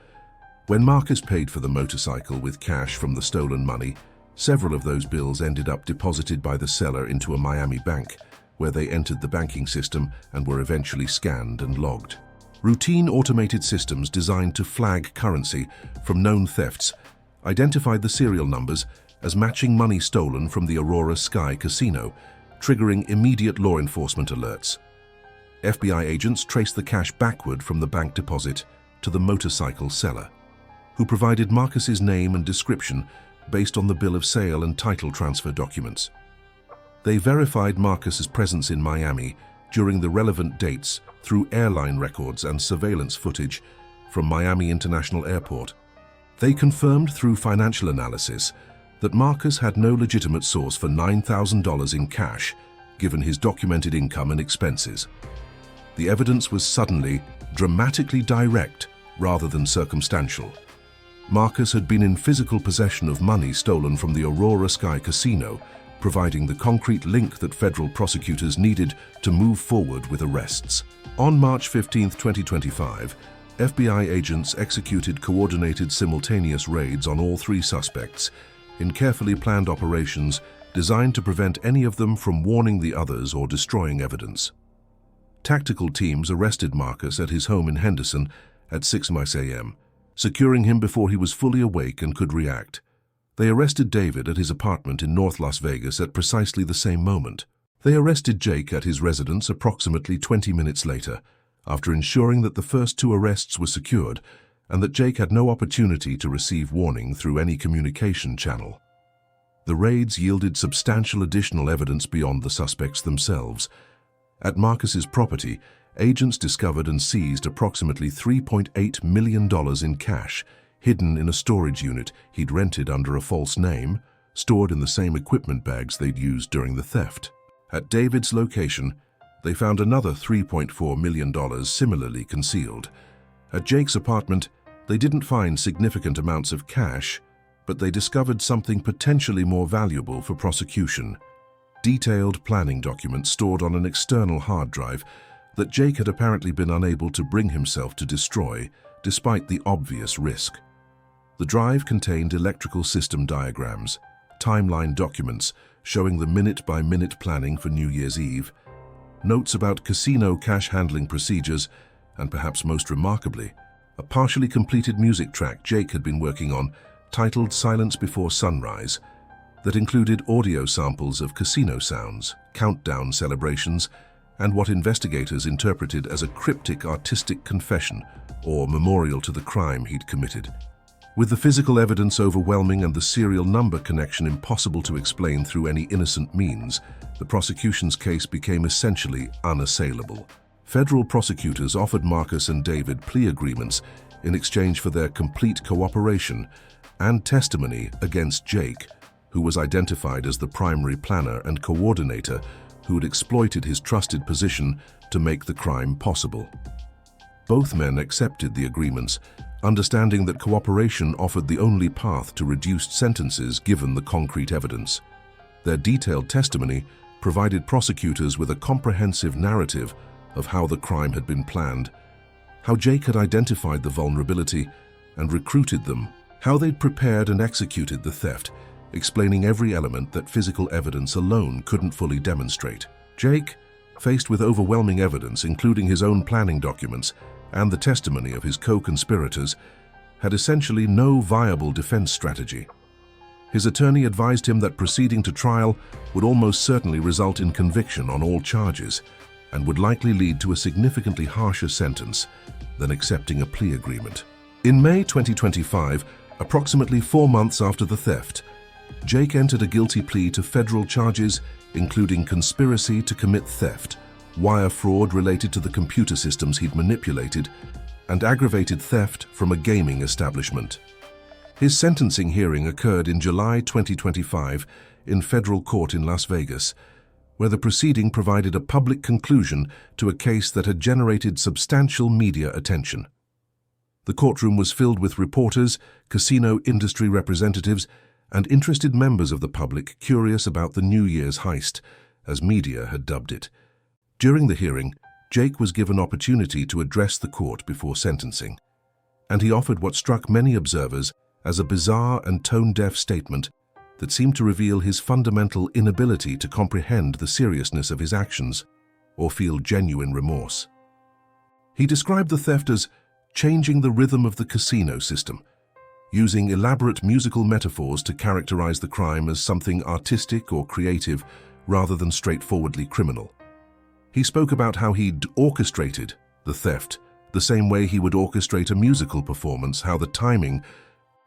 When Marcus paid for the motorcycle with cash from the stolen money, several of those bills ended up deposited by the seller into a Miami bank, where they entered the banking system and were eventually scanned and logged. Routine automated systems designed to flag currency from known thefts identified the serial numbers as matching money stolen from the Aurora Sky Casino, triggering immediate law enforcement alerts. FBI agents traced the cash backward from the bank deposit to the motorcycle seller, who provided Marcus's name and description based on the bill of sale and title transfer documents. They verified Marcus's presence in Miami during the relevant dates through airline records and surveillance footage from Miami International Airport. They confirmed through financial analysis that Marcus had no legitimate source for $9,000 in cash given his documented income and expenses. The evidence was suddenly, dramatically direct rather than circumstantial. Marcus had been in physical possession of money stolen from the Aurora Sky Casino, providing the concrete link that federal prosecutors needed to move forward with arrests. On March 15, 2025, FBI agents executed coordinated simultaneous raids on all three suspects in carefully planned operations designed to prevent any of them from warning the others or destroying evidence. Tactical teams arrested Marcus at his home in Henderson at 6 a.m., securing him before he was fully awake and could react. They arrested David at his apartment in North Las Vegas at precisely the same moment. They arrested Jake at his residence approximately 20 minutes later, after ensuring that the first two arrests were secured and that Jake had no opportunity to receive warning through any communication channel. The raids yielded substantial additional evidence beyond the suspects themselves. At Marcus's property, agents discovered and seized approximately $3.8 million in cash, hidden in a storage unit he'd rented under a false name, stored in the same equipment bags they'd used during the theft. At David's location, they found another $3.4 million similarly concealed. At Jake's apartment, they didn't find significant amounts of cash, but they discovered something potentially more valuable for prosecution: detailed planning documents stored on an external hard drive that Jake had apparently been unable to bring himself to destroy, despite the obvious risk. The drive contained electrical system diagrams, timeline documents showing the minute-by-minute planning for New Year's Eve, notes about casino cash handling procedures, and perhaps most remarkably, a partially completed music track Jake had been working on, titled Silence Before Sunrise, that included audio samples of casino sounds, countdown celebrations, and what investigators interpreted as a cryptic artistic confession or memorial to the crime he'd committed. With the physical evidence overwhelming and the serial number connection impossible to explain through any innocent means, the prosecution's case became essentially unassailable. Federal prosecutors offered Marcus and David plea agreements in exchange for their complete cooperation and testimony against Jake, who was identified as the primary planner and coordinator who had exploited his trusted position to make the crime possible. Both men accepted the agreements, understanding that cooperation offered the only path to reduced sentences given the concrete evidence. Their detailed testimony provided prosecutors with a comprehensive narrative of how the crime had been planned, how Jake had identified the vulnerability and recruited them, how they'd prepared and executed the theft, explaining every element that physical evidence alone couldn't fully demonstrate. Jake, faced with overwhelming evidence, including his own planning documents and the testimony of his co-conspirators, had essentially no viable defense strategy. His attorney advised him that proceeding to trial would almost certainly result in conviction on all charges and would likely lead to a significantly harsher sentence than accepting a plea agreement. In May 2025, approximately 4 months after the theft, Jake entered a guilty plea to federal charges including conspiracy to commit theft, wire fraud related to the computer systems he'd manipulated, and aggravated theft from a gaming establishment. His sentencing hearing occurred in July 2025 in federal court in Las Vegas, where the proceeding provided a public conclusion to a case that had generated substantial media attention. The courtroom was filled with reporters, casino industry representatives, and interested members of the public curious about the New Year's heist, as media had dubbed it. During the hearing, Jake was given opportunity to address the court before sentencing, and he offered what struck many observers as a bizarre and tone-deaf statement that seemed to reveal his fundamental inability to comprehend the seriousness of his actions or feel genuine remorse. He described the theft as changing the rhythm of the casino system, using elaborate musical metaphors to characterize the crime as something artistic or creative rather than straightforwardly criminal. He spoke about how he'd orchestrated the theft the same way he would orchestrate a musical performance, how the timing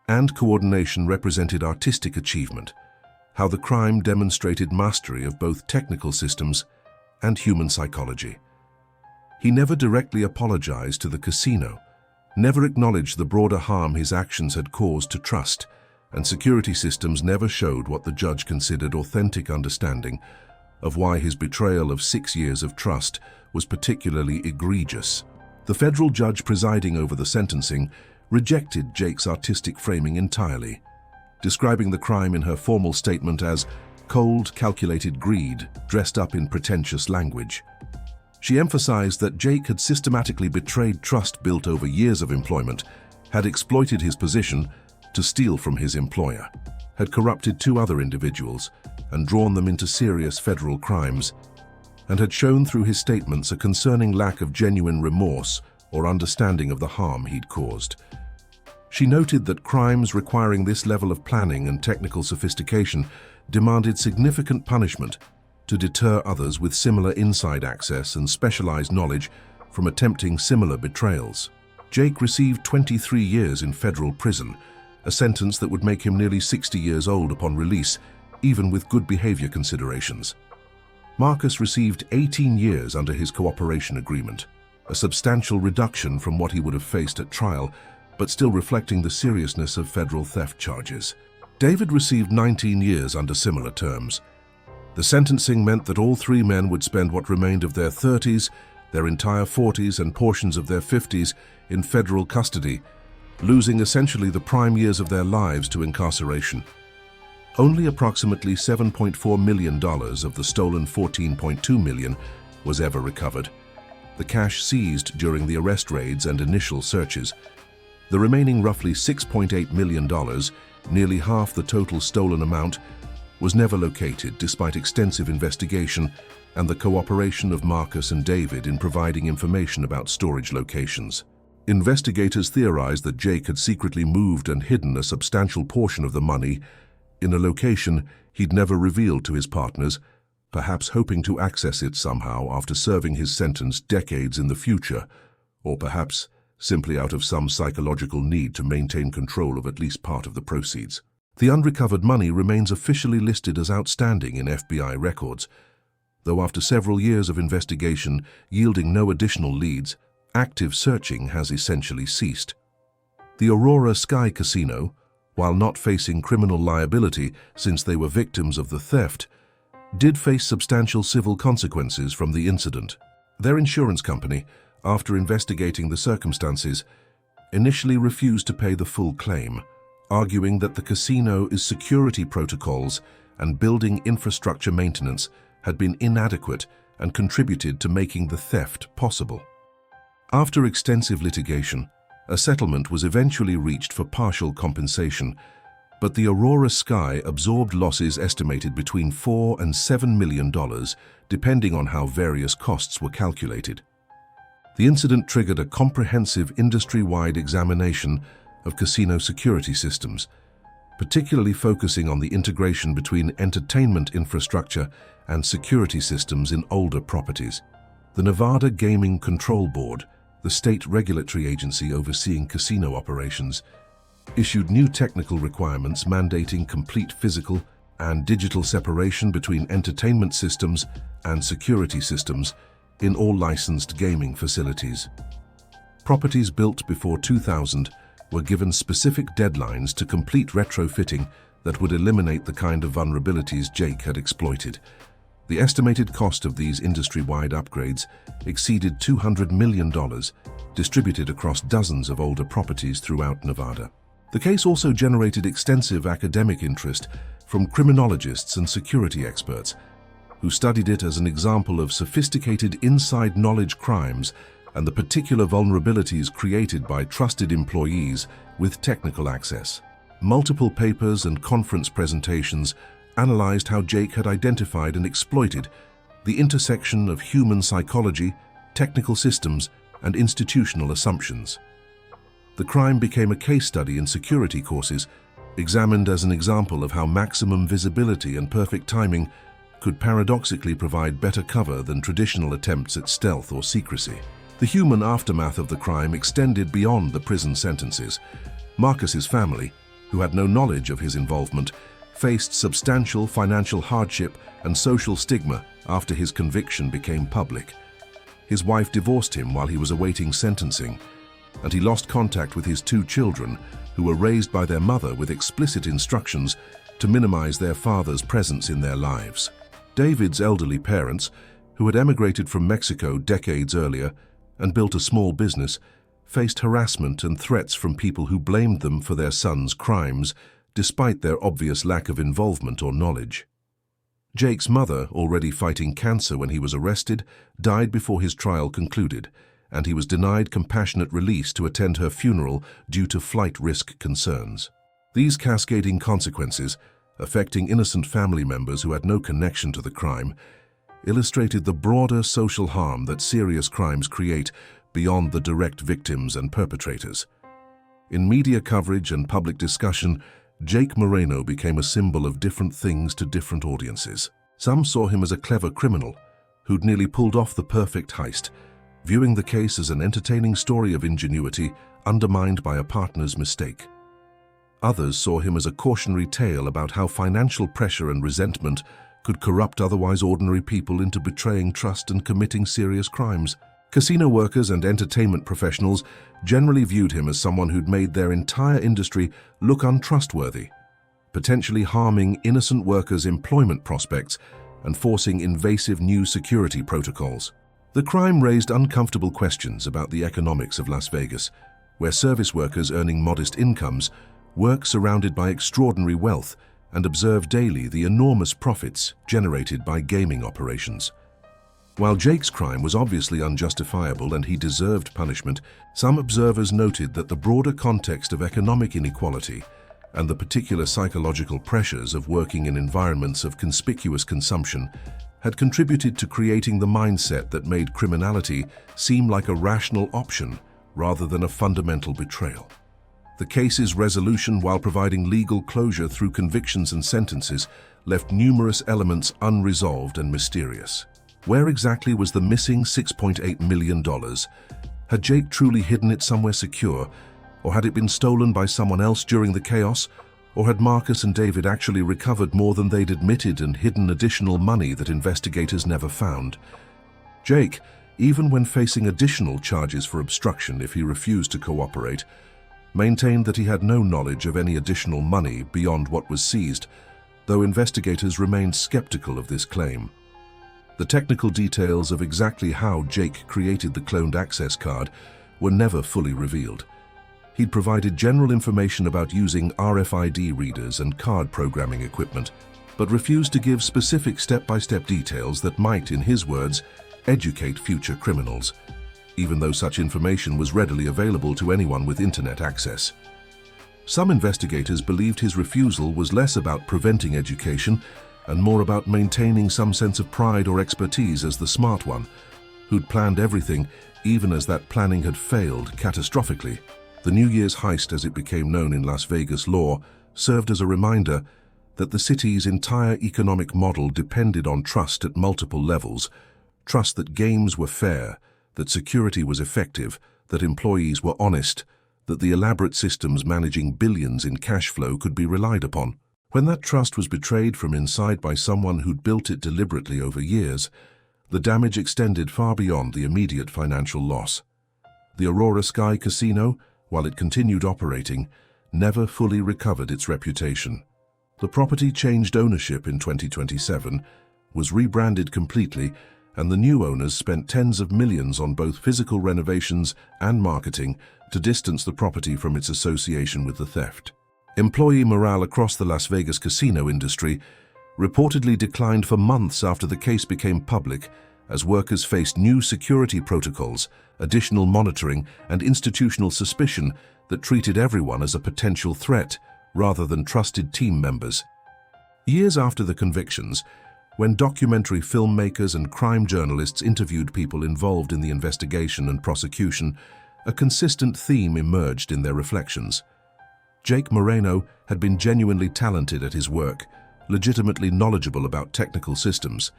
and coordination represented artistic achievement, how the crime demonstrated mastery of both technical systems and human psychology. He never directly apologized to the casino, never acknowledged the broader harm his actions had caused to trust, and security systems never showed what the judge considered authentic understanding of why his betrayal of 6 years of trust was particularly egregious. The federal judge presiding over the sentencing rejected Jake's artistic framing entirely, describing the crime in her formal statement as cold, calculated greed dressed up in pretentious language. She emphasized that Jake had systematically betrayed trust built over years of employment, had exploited his position to steal from his employer, had corrupted 2 other individuals and drawn them into serious federal crimes, and had shown through his statements a concerning lack of genuine remorse or understanding of the harm he'd caused. She noted that crimes requiring this level of planning and technical sophistication demanded significant punishment to deter others with similar inside access and specialized knowledge from attempting similar betrayals. Jake received 23 years in federal prison, a sentence that would make him nearly 60 years old upon release, even with good behavior considerations. Marcus received 18 years under his cooperation agreement, a substantial reduction from what he would have faced at trial, but still reflecting the seriousness of federal theft charges. David received 19 years under similar terms. The sentencing meant that all 3 men would spend what remained of their 30s, their entire 40s, and portions of their 50s in federal custody, losing essentially the prime years of their lives to incarceration. Only approximately $7.4 million of the stolen $14.2 million was ever recovered, the cash seized during the arrest raids and initial searches. The remaining roughly $6.8 million, nearly half the total stolen amount, was never located despite extensive investigation and the cooperation of Marcus and David in providing information about storage locations. Investigators theorized that Jake had secretly moved and hidden a substantial portion of the money in a location he'd never revealed to his partners, perhaps hoping to access it somehow after serving his sentence decades in the future, or perhaps simply out of some psychological need to maintain control of at least part of the proceeds. The unrecovered money remains officially listed as outstanding in FBI records, though after several years of investigation yielding no additional leads, active searching has essentially ceased. The Aurora Sky Casino, while not facing criminal liability since they were victims of the theft, did face substantial civil consequences from the incident. Their insurance company, after investigating the circumstances, initially refused to pay the full claim, arguing that the casino's security protocols and building infrastructure maintenance had been inadequate and contributed to making the theft possible. After extensive litigation, a settlement was eventually reached for partial compensation, but the Aurora Sky absorbed losses estimated between $4 and $7 million, depending on how various costs were calculated. The incident triggered a comprehensive industry-wide examination of casino security systems, particularly focusing on the integration between entertainment infrastructure and security systems in older properties. The Nevada Gaming Control Board, the state regulatory agency overseeing casino operations, issued new technical requirements mandating complete physical and digital separation between entertainment systems and security systems in all licensed gaming facilities. Properties built before 2000 were given specific deadlines to complete retrofitting that would eliminate the kind of vulnerabilities Jake had exploited. The estimated cost of these industry-wide upgrades exceeded $200 million, distributed across dozens of older properties throughout Nevada. The case also generated extensive academic interest from criminologists and security experts, who studied it as an example of sophisticated inside knowledge crimes and the particular vulnerabilities created by trusted employees with technical access. Multiple papers and conference presentations analyzed how Jake had identified and exploited the intersection of human psychology, technical systems, and institutional assumptions. The crime became a case study in security courses, examined as an example of how maximum visibility and perfect timing could paradoxically provide better cover than traditional attempts at stealth or secrecy. The human aftermath of the crime extended beyond the prison sentences. Marcus's family, who had no knowledge of his involvement, faced substantial financial hardship and social stigma after his conviction became public. His wife divorced him while he was awaiting sentencing, and he lost contact with his 2 children, who were raised by their mother with explicit instructions to minimize their father's presence in their lives. David's elderly parents, who had emigrated from Mexico decades earlier and built a small business, faced harassment and threats from people who blamed them for their son's crimes, despite their obvious lack of involvement or knowledge. Jake's mother, already fighting cancer when he was arrested, died before his trial concluded, and he was denied compassionate release to attend her funeral due to flight risk concerns. These cascading consequences, affecting innocent family members who had no connection to the crime, illustrated the broader social harm that serious crimes create beyond the direct victims and perpetrators. In media coverage and public discussion, Jake Moreno became a symbol of different things to different audiences. Some saw him as a clever criminal who'd nearly pulled off the perfect heist, viewing the case as an entertaining story of ingenuity undermined by a partner's mistake. Others saw him as a cautionary tale about how financial pressure and resentment could corrupt otherwise ordinary people into betraying trust and committing serious crimes. Casino workers and entertainment professionals generally viewed him as someone who'd made their entire industry look untrustworthy, potentially harming innocent workers' employment prospects and forcing invasive new security protocols. The crime raised uncomfortable questions about the economics of Las Vegas, where service workers earning modest incomes work surrounded by extraordinary wealth and observe daily the enormous profits generated by gaming operations. While Jake's crime was obviously unjustifiable and he deserved punishment, some observers noted that the broader context of economic inequality and the particular psychological pressures of working in environments of conspicuous consumption had contributed to creating the mindset that made criminality seem like a rational option rather than a fundamental betrayal. The case's resolution, while providing legal closure through convictions and sentences, left numerous elements unresolved and mysterious. Where exactly was the missing $6.8 million? Had Jake truly hidden it somewhere secure, or had it been stolen by someone else during the chaos? Or had Marcus and David actually recovered more than they'd admitted and hidden additional money that investigators never found? Jake, even when facing additional charges for obstruction if he refused to cooperate, maintained that he had no knowledge of any additional money beyond what was seized, though investigators remained skeptical of this claim. The technical details of exactly how Jake created the cloned access card were never fully revealed. He'd provided general information about using RFID readers and card programming equipment, but refused to give specific step-by-step details that might, in his words, educate future criminals, even though such information was readily available to anyone with internet access. Some investigators believed his refusal was less about preventing education and more about maintaining some sense of pride or expertise as the smart one, who'd planned everything even as that planning had failed catastrophically. The New Year's heist, as it became known in Las Vegas lore, served as a reminder that the city's entire economic model depended on trust at multiple levels. Trust that games were fair, that security was effective, that employees were honest, that the elaborate systems managing billions in cash flow could be relied upon. When that trust was betrayed from inside by someone who'd built it deliberately over years, the damage extended far beyond the immediate financial loss. The Aurora Sky Casino, while it continued operating, never fully recovered its reputation. The property changed ownership in 2027, was rebranded completely, and the new owners spent tens of millions on both physical renovations and marketing to distance the property from its association with the theft. Employee morale across the Las Vegas casino industry reportedly declined for months after the case became public, as workers faced new security protocols, additional monitoring, and institutional suspicion that treated everyone as a potential threat rather than trusted team members. Years after the convictions, when documentary filmmakers and crime journalists interviewed people involved in the investigation and prosecution, a consistent theme emerged in their reflections. Jake Moreno had been genuinely talented at his work, legitimately knowledgeable about technical systems,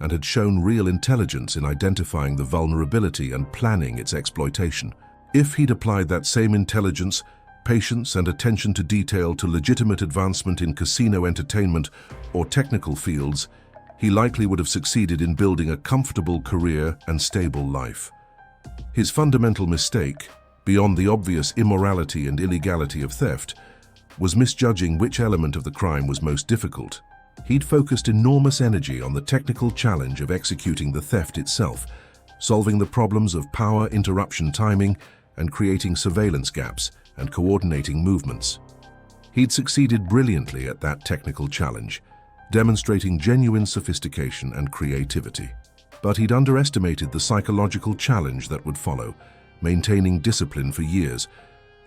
and had shown real intelligence in identifying the vulnerability and planning its exploitation. If he'd applied that same intelligence, patience, and attention to detail to legitimate advancement in casino entertainment or technical fields, he likely would have succeeded in building a comfortable career and stable life. His fundamental mistake, beyond the obvious immorality and illegality of theft, was misjudging which element of the crime was most difficult, He'd focused enormous energy on the technical challenge of executing the theft itself, solving the problems of power interruption timing and creating surveillance gaps and coordinating movements. He'd succeeded brilliantly at that technical challenge, demonstrating genuine sophistication and creativity. But he'd underestimated the psychological challenge that would follow, maintaining discipline for years,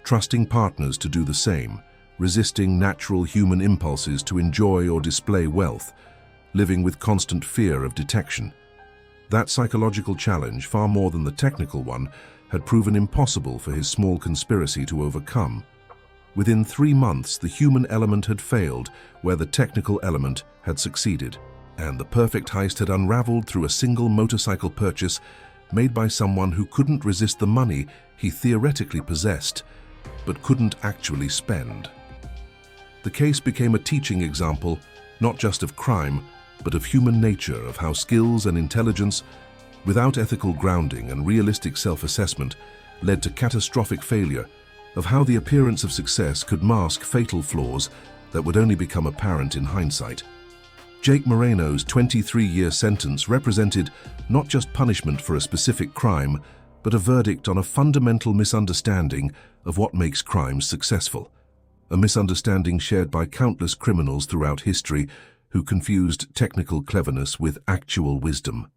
trusting partners to do the same, resisting natural human impulses to enjoy or display wealth, living with constant fear of detection. That psychological challenge, far more than the technical one, had proven impossible for his small conspiracy to overcome. Within 3 months, the human element had failed where the technical element had succeeded, and the perfect heist had unraveled through a single motorcycle purchase made by someone who couldn't resist the money he theoretically possessed, but couldn't actually spend. The case became a teaching example, not just of crime, but of human nature, of how skills and intelligence, without ethical grounding and realistic self-assessment, led to catastrophic failure, of how the appearance of success could mask fatal flaws that would only become apparent in hindsight. Jake Moreno's 23-year sentence represented not just punishment for a specific crime, but a verdict on a fundamental misunderstanding of what makes crimes successful. A misunderstanding shared by countless criminals throughout history who confused technical cleverness with actual wisdom.